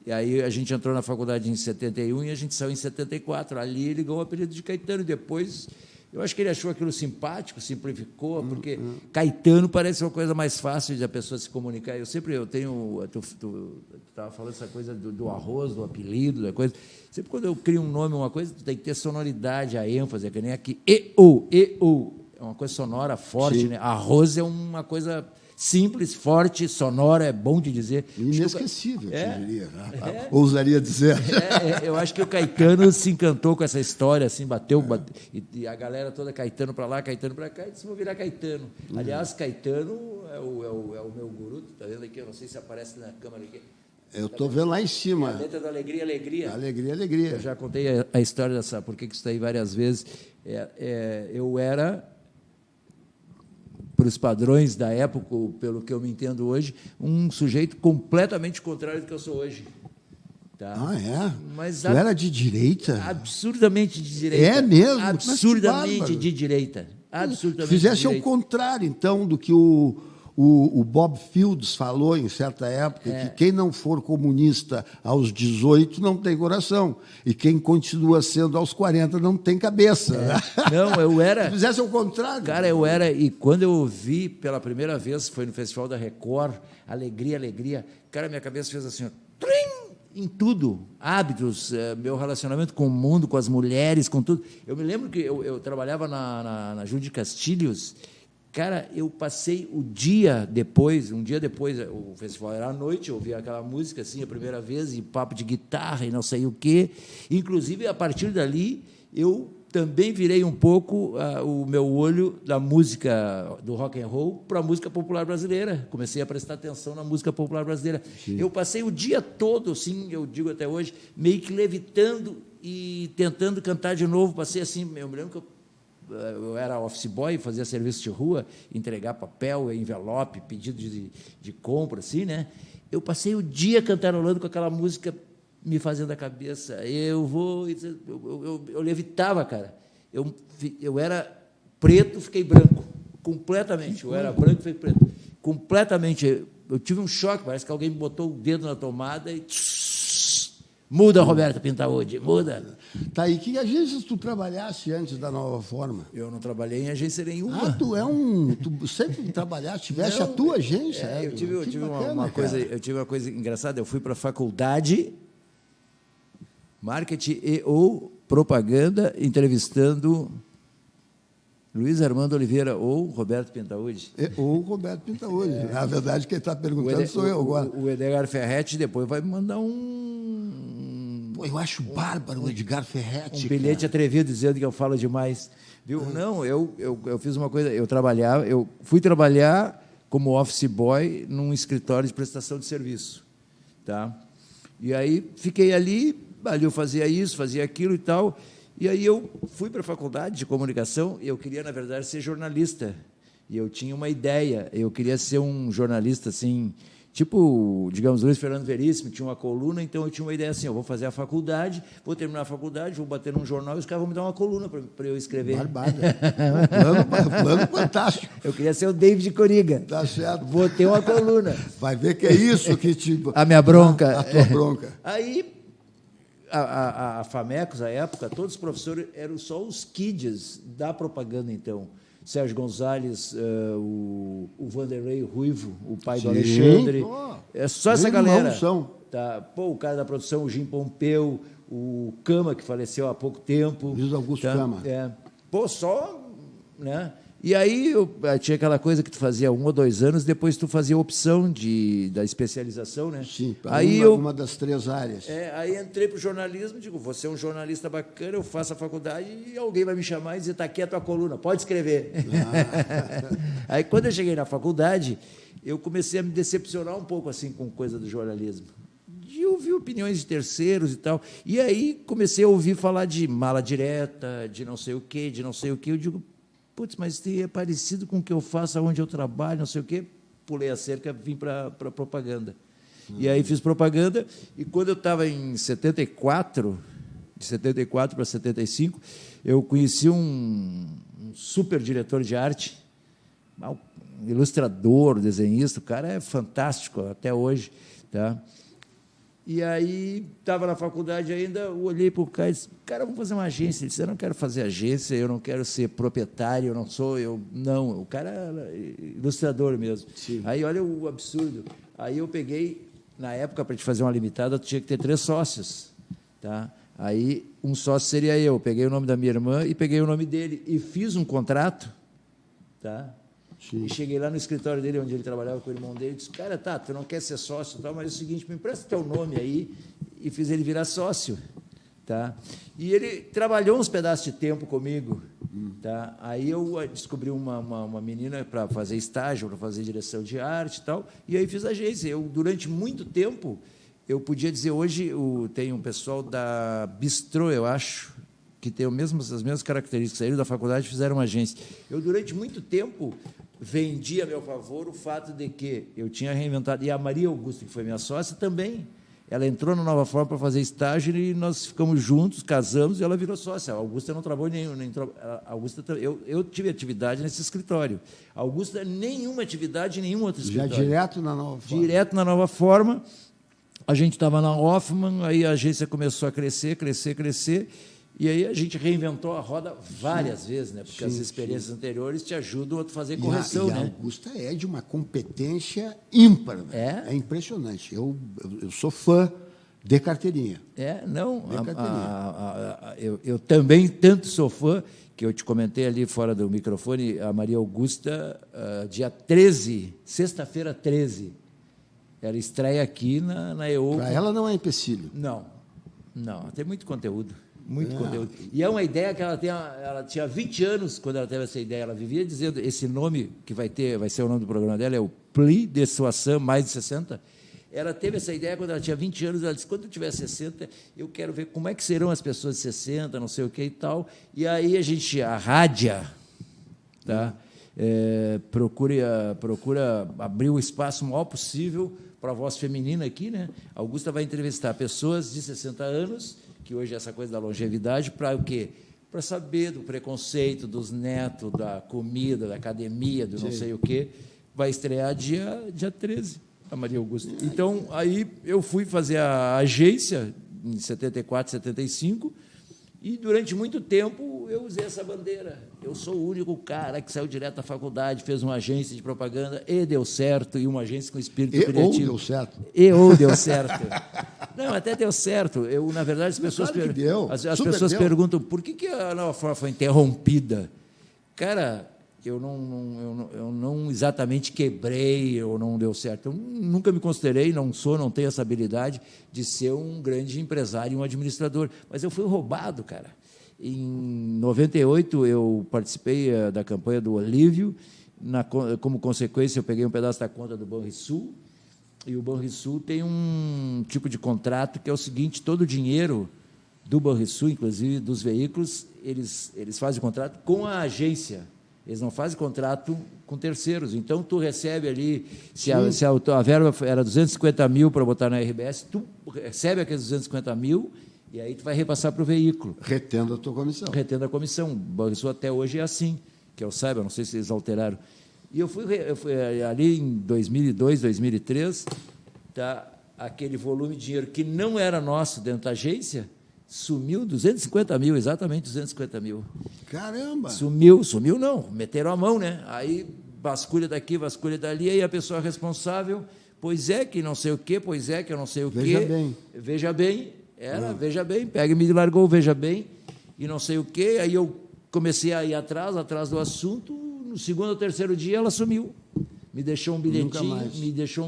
E aí a gente entrou na faculdade em 71 e a gente saiu em 74. Ali ele ganhou o apelido de Caetano. Depois, eu acho que ele achou aquilo simpático, simplificou, porque Caetano parece uma coisa mais fácil de a pessoa se comunicar. Eu tenho... Tu estava falando essa coisa do arroz, do apelido, da coisa. Sempre quando eu crio um nome, uma coisa, tu tem que ter sonoridade, a ênfase, é que nem aqui. E-o. É uma coisa sonora, forte, né? Arroz é uma coisa... simples, forte, sonora, é bom de dizer. Inesquecível, eu diria. Ousaria dizer. Eu acho que o Caetano se encantou com essa história, assim, bateu e a galera toda Caetano para lá, Caetano para cá, e disse, vou virar Caetano. Aliás, Caetano é o meu guru, está vendo aqui? Eu não sei se aparece na câmera aqui. Eu estou vendo lá em cima. A letra da Alegria, Alegria. Alegria, Alegria. Eu já contei a história dessa, porque isso está aí várias vezes. Eu era... para os padrões da época, pelo que eu me entendo hoje, um sujeito completamente contrário do que eu sou hoje. Tá? Ah, é? Mas tu era de direita? Absurdamente de direita. É mesmo? Absurdamente de direita. Absurdamente Fizesse de direita. ao contrário, então, do que o Bob Fields falou em certa época, que quem não for comunista aos 18 não tem coração, e quem continua sendo aos 40 não tem cabeça. Né? Não, eu era... Se fizesse ao contrário. Cara, eu era... E quando eu ouvi pela primeira vez, foi no Festival da Record, Alegria, Alegria, cara, minha cabeça fez assim, ó, trim, em tudo, hábitos, meu relacionamento com o mundo, com as mulheres, com tudo. Eu me lembro que eu trabalhava na Júlio de Castilhos. Cara, eu passei um dia depois, o festival era à noite, eu ouvi aquela música assim a primeira vez, e papo de guitarra e não sei o quê. Inclusive, a partir dali, eu também virei um pouco o meu olho da música do rock and roll para a música popular brasileira. Comecei a prestar atenção na música popular brasileira. Sim. Eu passei o dia todo, assim, eu digo até hoje, meio que levitando e tentando cantar de novo. Passei assim, eu me lembro que eu era office boy, fazia serviço de rua, entregar papel, envelope, pedido de compra, assim, né? Eu passei o dia cantarolando com aquela música me fazendo a cabeça. Eu levitava, cara. Eu era preto, fiquei branco, completamente. Eu era branco, fiquei preto, completamente. Eu tive um choque, parece que alguém me botou o dedo na tomada e... Muda, Roberto Pintaúdi, muda. Tá, e que agências tu trabalhaste antes da Nova Forma? Eu não trabalhei em agência nenhuma. Ah, tu sempre trabalhaste, tiveste a tua agência? Eu tive uma coisa engraçada, eu fui para a faculdade, marketing e ou propaganda, entrevistando Luiz Armando Oliveira ou Roberto Pintaúdi. Ou Roberto Pintaúdi. Na verdade, quem está perguntando sou eu agora. O Edgar Ferretti depois vai me mandar eu acho bárbaro o Edgar Ferretti. Um bilhete atrevido dizendo que eu falo demais. Viu? Não, eu fiz uma coisa, eu fui trabalhar como office boy num escritório de prestação de serviço. Tá? E aí fiquei ali eu fazia isso, fazia aquilo e tal. E aí eu fui para a faculdade de comunicação e eu queria, na verdade, ser jornalista. E eu tinha uma ideia, eu queria ser um jornalista, assim, tipo, digamos, Luiz Fernando Veríssimo, tinha uma coluna, então eu tinha uma ideia assim, eu vou fazer a faculdade, vou terminar a faculdade, vou bater num jornal e os caras vão me dar uma coluna para eu escrever. Barbada. Plano fantástico. Eu queria ser o David Coriga. Tá certo. Vou ter uma coluna. Vai ver que é isso que te... A minha bronca. A tua bronca. Aí... A Famecos, à época, todos os professores eram só os kids da propaganda, então. Sérgio Gonzalez, o Vanderlei Ruivo, o pai do Alexandre. É só essa galera. Tá? Pô, o cara da produção, o Jim Pompeu, o Cama, que faleceu há pouco tempo. Luiz Augusto Cama. Pô, só... Né? E aí tinha aquela coisa que tu fazia 1 ou 2 anos, depois tu fazia a opção da especialização, né? Sim, aí uma das 3 áreas. Aí entrei para o jornalismo, digo, vou ser um jornalista bacana, eu faço a faculdade e alguém vai me chamar e dizer, está aqui a tua coluna, pode escrever. Aí quando eu cheguei na faculdade, eu comecei a me decepcionar um pouco assim com coisa do jornalismo. De ouvir opiniões de terceiros e tal. E aí comecei a ouvir falar de mala direta, de não sei o quê, de não sei o quê. Eu digo, putz, mas é parecido com o que eu faço, onde eu trabalho, não sei o quê. Pulei a cerca, vim para a propaganda. E aí fiz propaganda, e quando eu estava em 74, de 74 para 75, eu conheci um super diretor de arte, um ilustrador, desenhista, o cara é fantástico até hoje. Tá? E aí, estava na faculdade ainda, eu olhei para o cara e disse, cara, vamos fazer uma agência. Ele disse, eu não quero fazer agência, eu não quero ser proprietário, eu não sou, não, o cara era ilustrador mesmo. Sim. Aí, olha o absurdo. Aí eu peguei, na época, para te fazer uma limitada, tu tinha que ter 3 sócios. Tá? Aí, um sócio seria eu. Peguei o nome da minha irmã e peguei o nome dele. E fiz um contrato, tá? Sim. E cheguei lá no escritório dele, onde ele trabalhava com o irmão dele, e disse, cara, tá, tu não quer ser sócio, tal, mas é o seguinte, me empresta teu nome aí, e fiz ele virar sócio. Tá? E ele trabalhou uns pedaços de tempo comigo. Tá? Aí eu descobri uma menina para fazer estágio, para fazer direção de arte e tal, e aí fiz agência. Eu, durante muito tempo, eu podia dizer, hoje tem um pessoal da Bistrô, eu acho, que tem as mesmas características, saíram da faculdade e fizeram uma agência. Eu, durante muito tempo, vendi a meu favor o fato de que eu tinha reinventado, e a Maria Augusta, que foi minha sócia, também, ela entrou na Nova Forma para fazer estágio e nós ficamos juntos, casamos e ela virou sócia. A Augusta não trabalhou eu tive atividade nesse escritório. A Augusta, nenhuma atividade em nenhum outro escritório. Já direto na Nova Forma? Direto na Nova Forma. A gente estava na Hoffman, aí a agência começou a crescer, e aí a gente reinventou a roda várias vezes, né? Porque as experiências anteriores te ajudam a fazer correção, e a né? Augusta é de uma competência ímpar. Né? É impressionante. Eu sou fã de carteirinha. Eu também tanto sou fã, que eu te comentei ali fora do microfone, a Maria Augusta, dia 13, sexta-feira 13, ela estreia aqui na EO. Para ela não é empecilho. Não, tem muito conteúdo. Muito conteúdo. E é uma ideia que ela tinha 20 anos quando ela teve essa ideia. Ela vivia dizendo, esse nome que vai ser o nome do programa dela, é o Pli de Soaçã, mais de 60. Ela teve essa ideia quando ela tinha 20 anos, ela disse, quando eu tiver 60, eu quero ver como é que serão as pessoas de 60, não sei o que e tal. E aí a Rádia, tá? Procura abrir o espaço maior possível para a voz feminina aqui, né? A Augusta vai entrevistar pessoas de 60 anos, que hoje é essa coisa da longevidade, para o quê? Para saber do preconceito, dos netos, da comida, da academia, do não sei o quê. Vai estrear dia 13, a Maria Augusta. Então, aí eu fui fazer a agência, em 74, 75, e durante muito tempo eu usei essa bandeira. Eu sou o único cara que saiu direto da faculdade, fez uma agência de propaganda e deu certo, e uma agência com espírito criativo. Ou deu certo. Ou deu certo. Não, até deu certo. Na verdade, as pessoas, as pessoas perguntam por que a Nova Forma foi interrompida. Cara, eu não exatamente quebrei ou não deu certo. Eu nunca me considerei, não tenho essa habilidade de ser um grande empresário e um administrador. Mas eu fui roubado, cara. Em 98, eu participei da campanha do Olívio. Como consequência, eu peguei um pedaço da conta do Banrisul. E o Banrisul tem um tipo de contrato que é o seguinte, todo o dinheiro do Banrisul, inclusive dos veículos, eles fazem o contrato com a agência. Eles não fazem contrato com terceiros. Então, tu recebe ali, se a verba era 250 mil para botar na RBS, tu recebe aqueles 250 mil e aí tu vai repassar para o veículo. Retendo a tua comissão. Retendo a comissão. O Banrisul até hoje é assim, que eu saiba, não sei se eles alteraram. E eu fui ali em 2002, 2003, tá, aquele volume de dinheiro que não era nosso dentro da agência, sumiu 250 mil, exatamente 250 mil. Caramba! Sumiu não, meteram a mão, né? Aí vasculha daqui, vasculha dali, aí a pessoa responsável, pois é que não sei o quê, pois é que eu não sei o quê. Veja bem, veja bem, pega e me largou, veja bem, e não sei o quê, aí eu comecei a ir atrás do assunto, no segundo ou terceiro dia ela sumiu. Me deixou um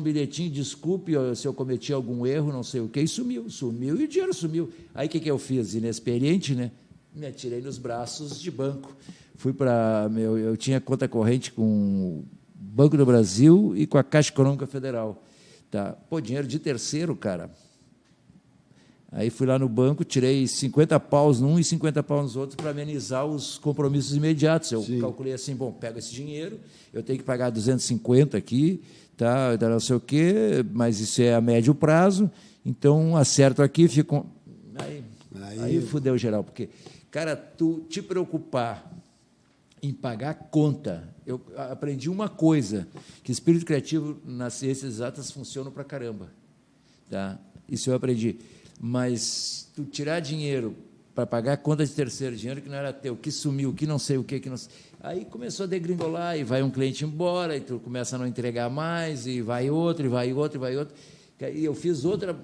bilhetinho, desculpe se eu cometi algum erro, não sei o quê, e sumiu, e o dinheiro sumiu. Aí o que eu fiz? Inexperiente, né? Me atirei nos braços de banco. Fui para... Eu tinha conta corrente com o Banco do Brasil e com a Caixa Econômica Federal. Tá? Pô, dinheiro de terceiro, cara. Aí fui lá no banco, tirei 50 paus num e 50 paus nos outros para amenizar os compromissos imediatos. Eu calculei assim, bom, pego esse dinheiro, eu tenho que pagar 250 aqui, tá, não sei o quê, mas isso é a médio prazo, então acerto aqui, fico... Aí fudeu geral, porque, cara, tu te preocupar em pagar a conta, eu aprendi uma coisa, que espírito criativo nas ciências exatas funciona para caramba, tá? Isso eu aprendi. Mas tu tirar dinheiro para pagar conta de terceiro, dinheiro que não era teu, que sumiu, que não sei o que não sei. Aí começou a degringolar, e vai um cliente embora, e tu começa a não entregar mais, e vai outro, e vai outro, e vai outro. E eu fiz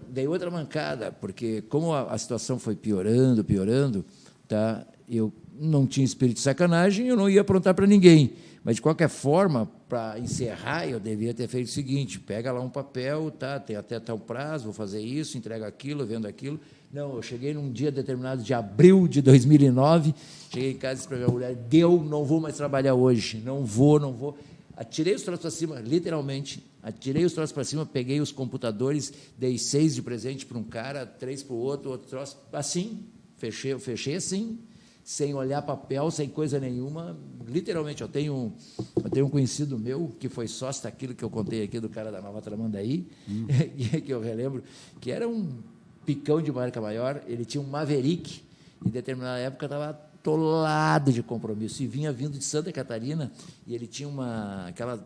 dei outra mancada, porque como a situação foi piorando, tá? Eu não tinha espírito de sacanagem, eu não ia aprontar para ninguém. Mas, de qualquer forma, para encerrar, eu devia ter feito o seguinte: pega lá um papel, tá, tem até tal prazo, vou fazer isso, entrego aquilo, vendo aquilo. Não, eu cheguei num dia determinado de abril de 2009, cheguei em casa e disse para minha mulher: não vou mais trabalhar hoje, não vou. Atirei os troços para cima, literalmente, atirei os troços para cima, peguei os computadores, dei 6 de presente para um cara, 3 para o outro troço, assim, fechei assim, sem olhar papel, sem coisa nenhuma, literalmente. Eu tenho um conhecido meu, que foi sócio daquilo que eu contei aqui, do cara da Nova Tramandaí, que eu relembro, que era um picão de marca maior, ele tinha um Maverick, em determinada época estava atolado de compromisso, e vinha vindo de Santa Catarina, e ele tinha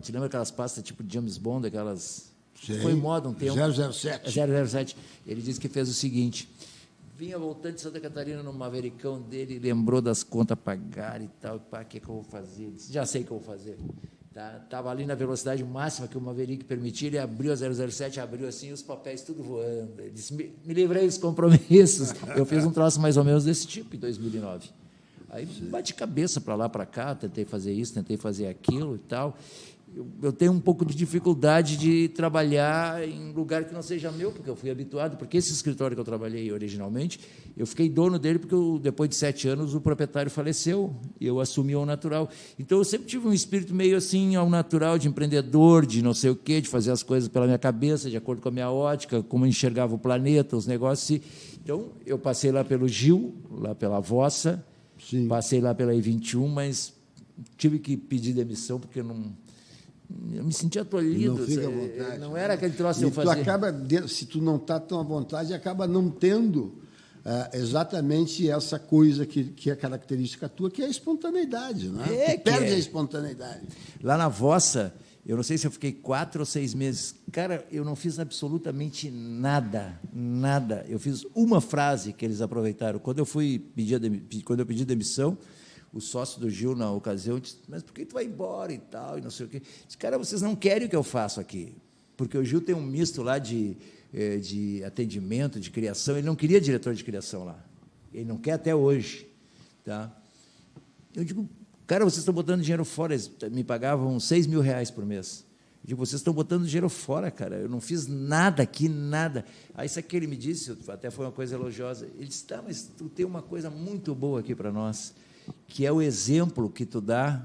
te lembra aquelas pastas tipo de James Bond, aquelas... Sim. Foi moda um tempo. 007. 007. Ele disse que fez o seguinte: vinha voltando de Santa Catarina no Mavericão dele, lembrou das contas a pagar e tal, pá, o que eu vou fazer? Disse, já sei o que eu vou fazer. Estava ali na velocidade máxima que o Maverick permitia, ele abriu a 007, abriu assim, os papéis tudo voando. Ele disse, me livrei dos compromissos. Eu fiz um troço mais ou menos desse tipo em 2009. Aí bati cabeça para lá, para cá, tentei fazer isso, tentei fazer aquilo e tal. Eu tenho um pouco de dificuldade de trabalhar em lugar que não seja meu, porque eu fui habituado, porque esse escritório que eu trabalhei originalmente, eu fiquei dono dele porque depois de 7 anos o proprietário faleceu e eu assumi ao natural. Então eu sempre tive um espírito meio assim ao natural, de empreendedor, de não sei o quê, de fazer as coisas pela minha cabeça, de acordo com a minha ótica, como eu enxergava o planeta, os negócios. Então eu passei lá pelo Gil, lá pela Vossa, Sim. Passei lá pela I-21, mas tive que pedir demissão porque eu me sentia tolhido. Não fica à vontade. Não era aquele troço que eu tu fazia. se tu não está tão à vontade, acaba não tendo exatamente essa coisa que é característica tua, que é a espontaneidade. Né? Tu perde a espontaneidade. Lá na Vossa, eu não sei se eu fiquei 4 ou 6 meses. Cara, eu não fiz absolutamente nada. Eu fiz uma frase que eles aproveitaram. Quando eu pedi demissão, o sócio do Gil, na ocasião, disse, mas por que tu vai embora e tal, e não sei o quê? Disse, cara, vocês não querem o que eu faço aqui. Porque o Gil tem um misto lá de atendimento, de criação. Ele não queria diretor de criação lá. Ele não quer até hoje. Tá? Eu digo, cara, vocês estão botando dinheiro fora. Eles me pagavam R$6.000 por mês. Eu digo, vocês estão botando dinheiro fora, cara. Eu não fiz nada aqui, nada. Aí isso aqui ele me disse, até foi uma coisa elogiosa. Ele disse, tá, mas tu tem uma coisa muito boa aqui para nós, que é o exemplo que tu dá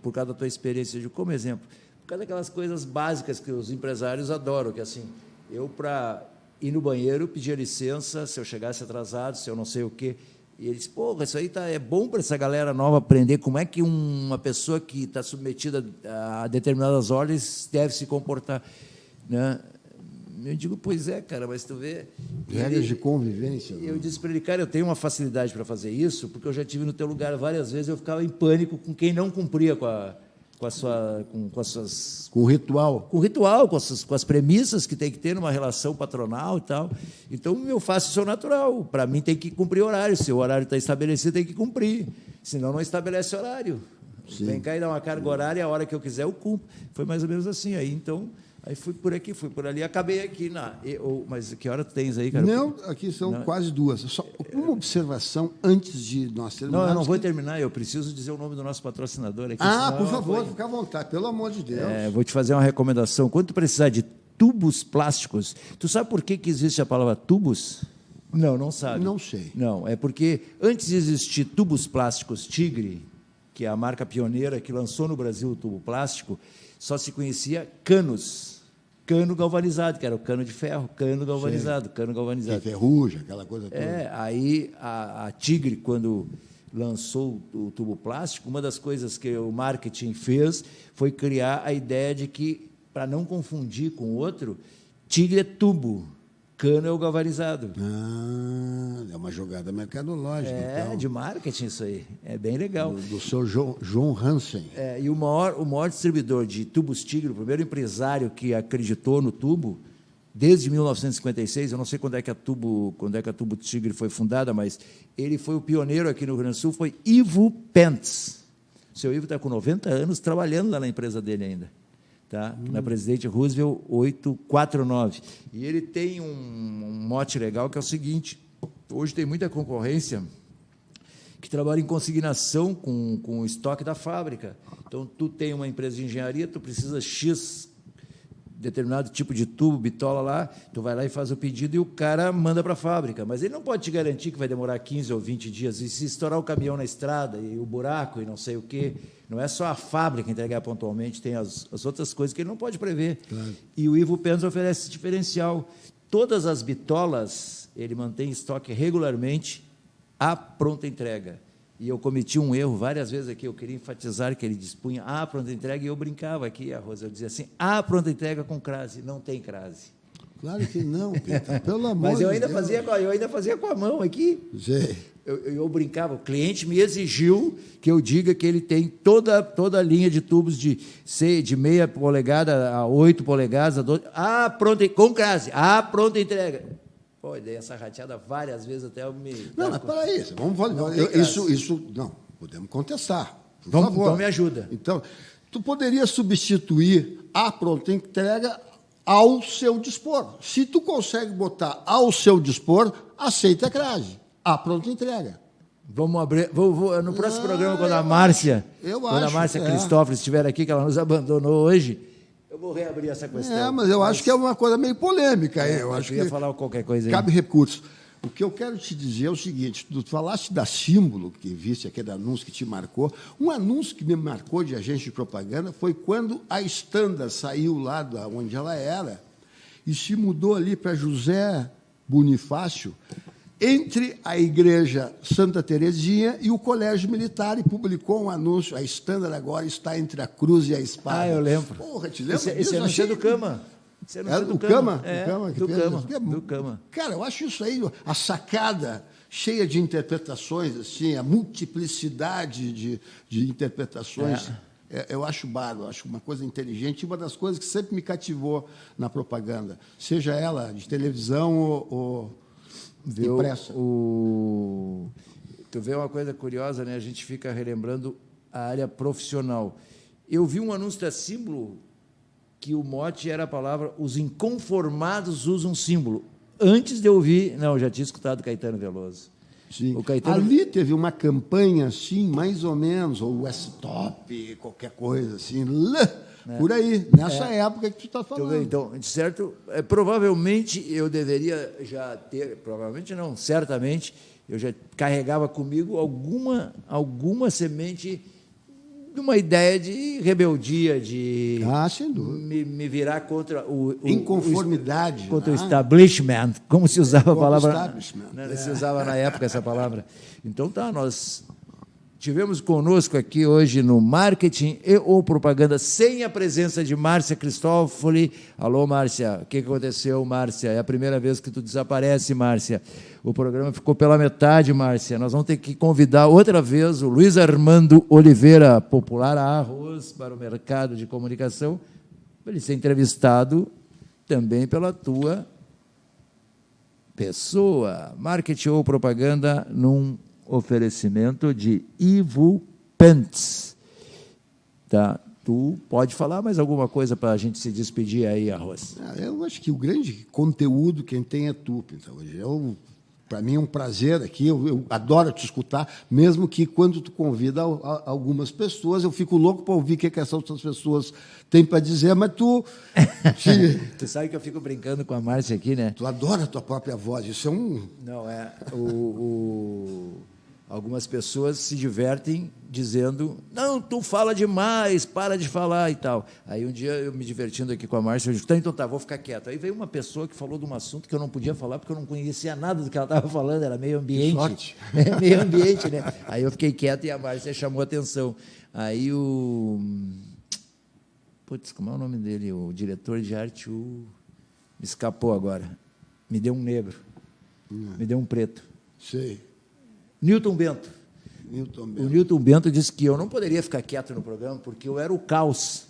por causa da tua experiência. Eu digo, como exemplo? Por causa daquelas coisas básicas que os empresários adoram, que assim, eu, para ir no banheiro, pedia licença, se eu chegasse atrasado, se eu não sei o quê. E ele disse, porra, isso aí é bom para essa galera nova aprender como é que uma pessoa que está submetida a determinadas ordens deve se comportar. Né? Eu digo, pois é, cara, mas tu vê... Regras de convivência. Eu disse para ele, cara, eu tenho uma facilidade para fazer isso, porque eu já estive no teu lugar várias vezes, eu ficava em pânico com quem não cumpria com as suas... Com o ritual. Com o ritual, com as premissas que tem que ter numa relação patronal e tal. Então, eu faço isso ao natural. Para mim, tem que cumprir horário. Se o horário está estabelecido, tem que cumprir. Senão, não estabelece horário. Sim. Vem cá e dá uma carga horária, a hora que eu quiser, eu cumpro. Foi mais ou menos assim. Aí, então... Aí fui por aqui, fui por ali, acabei aqui mas que hora tu tens aí, cara? Não, aqui são quase 2. Só uma observação antes de nós terminarmos. Não, eu não vou terminar, eu preciso dizer o nome do nosso patrocinador aqui. Por favor, fica à vontade, pelo amor de Deus. Vou te fazer uma recomendação. Quando tu precisar de tubos plásticos, tu sabe por que existe a palavra tubos? Não sabe. Não sei. Não, é porque antes de existir tubos plásticos Tigre, que é a marca pioneira que lançou no Brasil o tubo plástico, só se conhecia cano galvanizado, que era o cano de ferro, cano galvanizado. Que ferrugem, aquela coisa toda. Aí a Tigre, quando lançou o tubo plástico, uma das coisas que o marketing fez foi criar a ideia de que, para não confundir com o outro, Tigre é tubo, cano é o galvanizado. É uma jogada mercadológica. Então. De marketing isso aí. É bem legal. Do seu João Hansen. E o maior distribuidor de tubos Tigre, o primeiro empresário que acreditou no tubo, desde 1956, eu não sei quando é que a Tubo Tigre foi fundada, mas ele foi o pioneiro aqui no Rio Grande do Sul, foi Ivo Pentes. O seu Ivo está com 90 anos trabalhando lá na empresa dele ainda, tá? Na Presidente Roosevelt 849. E ele tem um mote legal que é o seguinte: hoje tem muita concorrência que trabalha em consignação com o estoque da fábrica. Então, tu tem uma empresa de engenharia, tu precisa X determinado tipo de tubo, bitola lá, tu vai lá e faz o pedido e o cara manda para a fábrica. Mas ele não pode te garantir que vai demorar 15 ou 20 dias. E se estourar o caminhão na estrada e o buraco e não sei o quê, não é só a fábrica entregar pontualmente, tem as outras coisas que ele não pode prever. Claro. E o Ivo Pentes oferece esse diferencial. Todas as bitolas, ele mantém em estoque regularmente à pronta entrega. E eu cometi um erro várias vezes aqui, eu queria enfatizar que ele dispunha à pronta entrega, e eu brincava aqui, a Rosa, eu dizia assim, à pronta entrega com crase, não tem crase. Claro que não, Pedro, pelo amor Mas eu ainda de Deus. eu ainda fazia com a mão aqui. Sei. Eu brincava, o cliente me exigiu que eu diga que ele tem toda a linha de tubos de meia polegada a 8 polegadas, a 12, com crase, à pronta entrega. Pô, dei essa rateada várias vezes até eu me... Não, mas peraí, vamos falar. Isso, não, podemos contestar, por favor. Então me ajuda. Então, tu poderia substituir a pronta entrega ao seu dispor. Se tu consegue botar ao seu dispor, aceita a crase. A pronta entrega. Vamos abrir. No próximo programa, quando a Márcia Cristófilo estiver aqui, que ela nos abandonou hoje, eu vou reabrir essa questão. Mas eu acho que é uma coisa meio polêmica. Eu acho que ia falar qualquer coisa aí. Cabe recurso. O que eu quero te dizer é o seguinte: tu falaste da símbolo que viste, aquele anúncio que te marcou. Um anúncio que me marcou de agente de propaganda foi quando a Estanda saiu lá de onde ela era e se mudou ali para José Bonifácio, entre a Igreja Santa Terezinha e o Colégio Militar, e publicou um anúncio: a Estanda agora está entre a cruz e a espada. Eu lembro. Porra, te lembra? Esse anúncio é do Cama. É do Cama? Do Cama. Cara, eu acho isso aí, a sacada cheia de interpretações, assim, a multiplicidade de interpretações. Eu acho bárbaro, acho uma coisa inteligente, e uma das coisas que sempre me cativou na propaganda, seja ela de televisão ou impressa. Tu vê uma coisa curiosa, né? A gente fica relembrando a área profissional. Eu vi um anúncio da Símbolo que o mote era a palavra "os inconformados usam símbolo". Antes de eu ouvir... Não, eu já tinha escutado Caetano Veloso. Sim. O Caetano... Ali teve uma campanha assim, mais ou menos, ou o S-Top, qualquer coisa assim, por aí, nessa época que tu está falando. Então, de certo, provavelmente eu deveria já ter, provavelmente não, certamente, eu já carregava comigo alguma semente de uma ideia de rebeldia, de sem dúvida. Me virar contra o inconformidade, contra o establishment, como se usava a palavra, se usava na época essa palavra. Então tá, nós tivemos conosco aqui hoje no Marketing ou Propaganda, sem a presença de Márcia Cristófoli. Alô, Márcia, o que aconteceu, Márcia? É a primeira vez que tu desaparece, Márcia. O programa ficou pela metade, Márcia. Nós vamos ter que convidar outra vez o Luiz Armando Oliveira, popular Arroz, para o mercado de comunicação, para ele ser entrevistado também pela tua pessoa. Marketing ou Propaganda num oferecimento de Ivo Pentes. Tá? Tu pode falar mais alguma coisa para a gente se despedir aí, Arroz? Eu acho que o grande conteúdo quem tem é tu, então, hoje. Para mim é um prazer aqui, eu adoro te escutar, mesmo que quando tu convida algumas pessoas, eu fico louco para ouvir o que essas outras pessoas têm para dizer, mas tu... Tu sabe que eu fico brincando com a Márcia aqui, né? Tu adora a tua própria voz, isso é um... Não, algumas pessoas se divertem dizendo: não, tu fala demais, para de falar e tal. Aí um dia, eu me divertindo aqui com a Márcia, eu disse: então tá, vou ficar quieto. Aí veio uma pessoa que falou de um assunto que eu não podia falar, porque eu não conhecia nada do que ela estava falando, era meio ambiente. Meio ambiente, né? Aí eu fiquei quieto e a Márcia chamou a atenção. Aí como é o nome dele? O diretor de arte, me escapou agora. Me deu um negro. Me deu um preto. Sei. Newton Bento. O Newton Bento disse que eu não poderia ficar quieto no programa porque eu era o caos.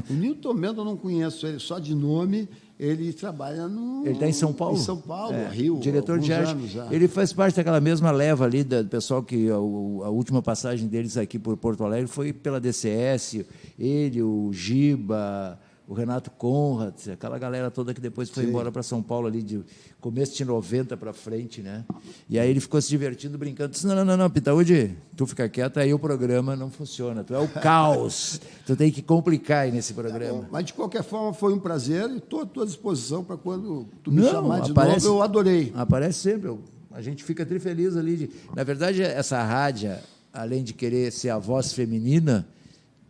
O Newton Bento eu não conheço ele só de nome ele trabalha no... Ele está em São Paulo. Em São Paulo, Rio, diretor de arte. anos já. Ele faz parte daquela mesma leva ali do pessoal que a última passagem deles aqui por Porto Alegre foi pela DCS, ele, o Giba, o Renato Conrad, aquela galera toda que depois foi embora para São Paulo ali de começo de 90 para frente, né? E aí ele ficou se divertindo, brincando, disse, não, Pitaúdi, tu fica quieto, aí o programa não funciona, tu é o caos, tu tem que complicar aí nesse programa. Mas, de qualquer forma, foi um prazer e estou à tua disposição para quando tu me chamar de novo, eu adorei. Aparece sempre, a gente fica feliz ali. Na verdade, essa rádio, além de querer ser a voz feminina,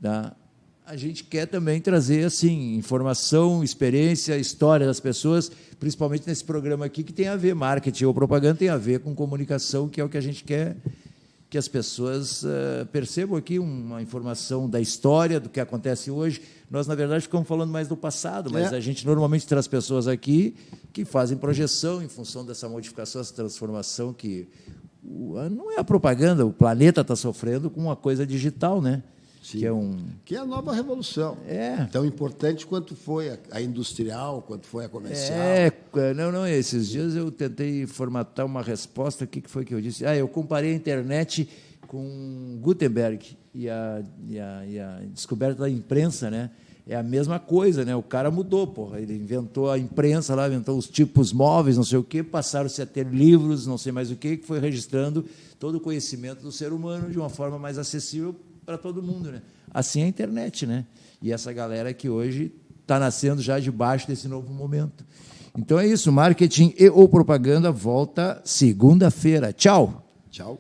tá? A gente quer também trazer assim, informação, experiência, história das pessoas, principalmente nesse programa aqui, que tem a ver, marketing ou propaganda, tem a ver com comunicação, que é o que a gente quer que as pessoas percebam aqui uma informação da história, do que acontece hoje. Nós, na verdade, ficamos falando mais do passado, mas a gente normalmente traz pessoas aqui que fazem projeção em função dessa modificação, essa transformação que não é a propaganda, o planeta está sofrendo com uma coisa digital, né? Sim. Que é a nova revolução. Tão importante quanto foi a industrial, quanto foi a comercial. Esses dias eu tentei formatar uma resposta. O que foi que eu disse? Eu comparei a internet com Gutenberg e a descoberta da imprensa, né? É a mesma coisa, né? O cara mudou, porra. Ele inventou a imprensa lá, inventou os tipos móveis, não sei o quê, passaram-se a ter livros, não sei mais o quê, que foi registrando todo o conhecimento do ser humano de uma forma mais acessível para todo mundo, né? Assim é a internet, né? E essa galera que hoje está nascendo já debaixo desse novo momento. Então é isso, marketing e ou propaganda volta segunda-feira. Tchau. Tchau.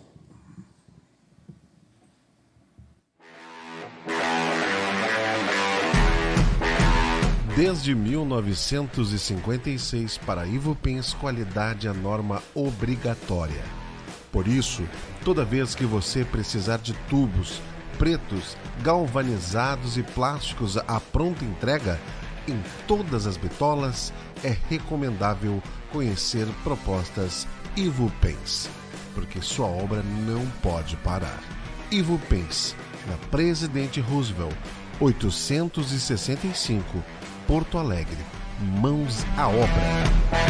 Desde 1956, para Ivupens, qualidade é a norma obrigatória. Por isso, toda vez que você precisar de tubos, pretos, galvanizados e plásticos à pronta entrega, em todas as bitolas, é recomendável conhecer propostas Ivupens, porque sua obra não pode parar. Ivupens, na Presidente Roosevelt, 865, Porto Alegre. Mãos à obra.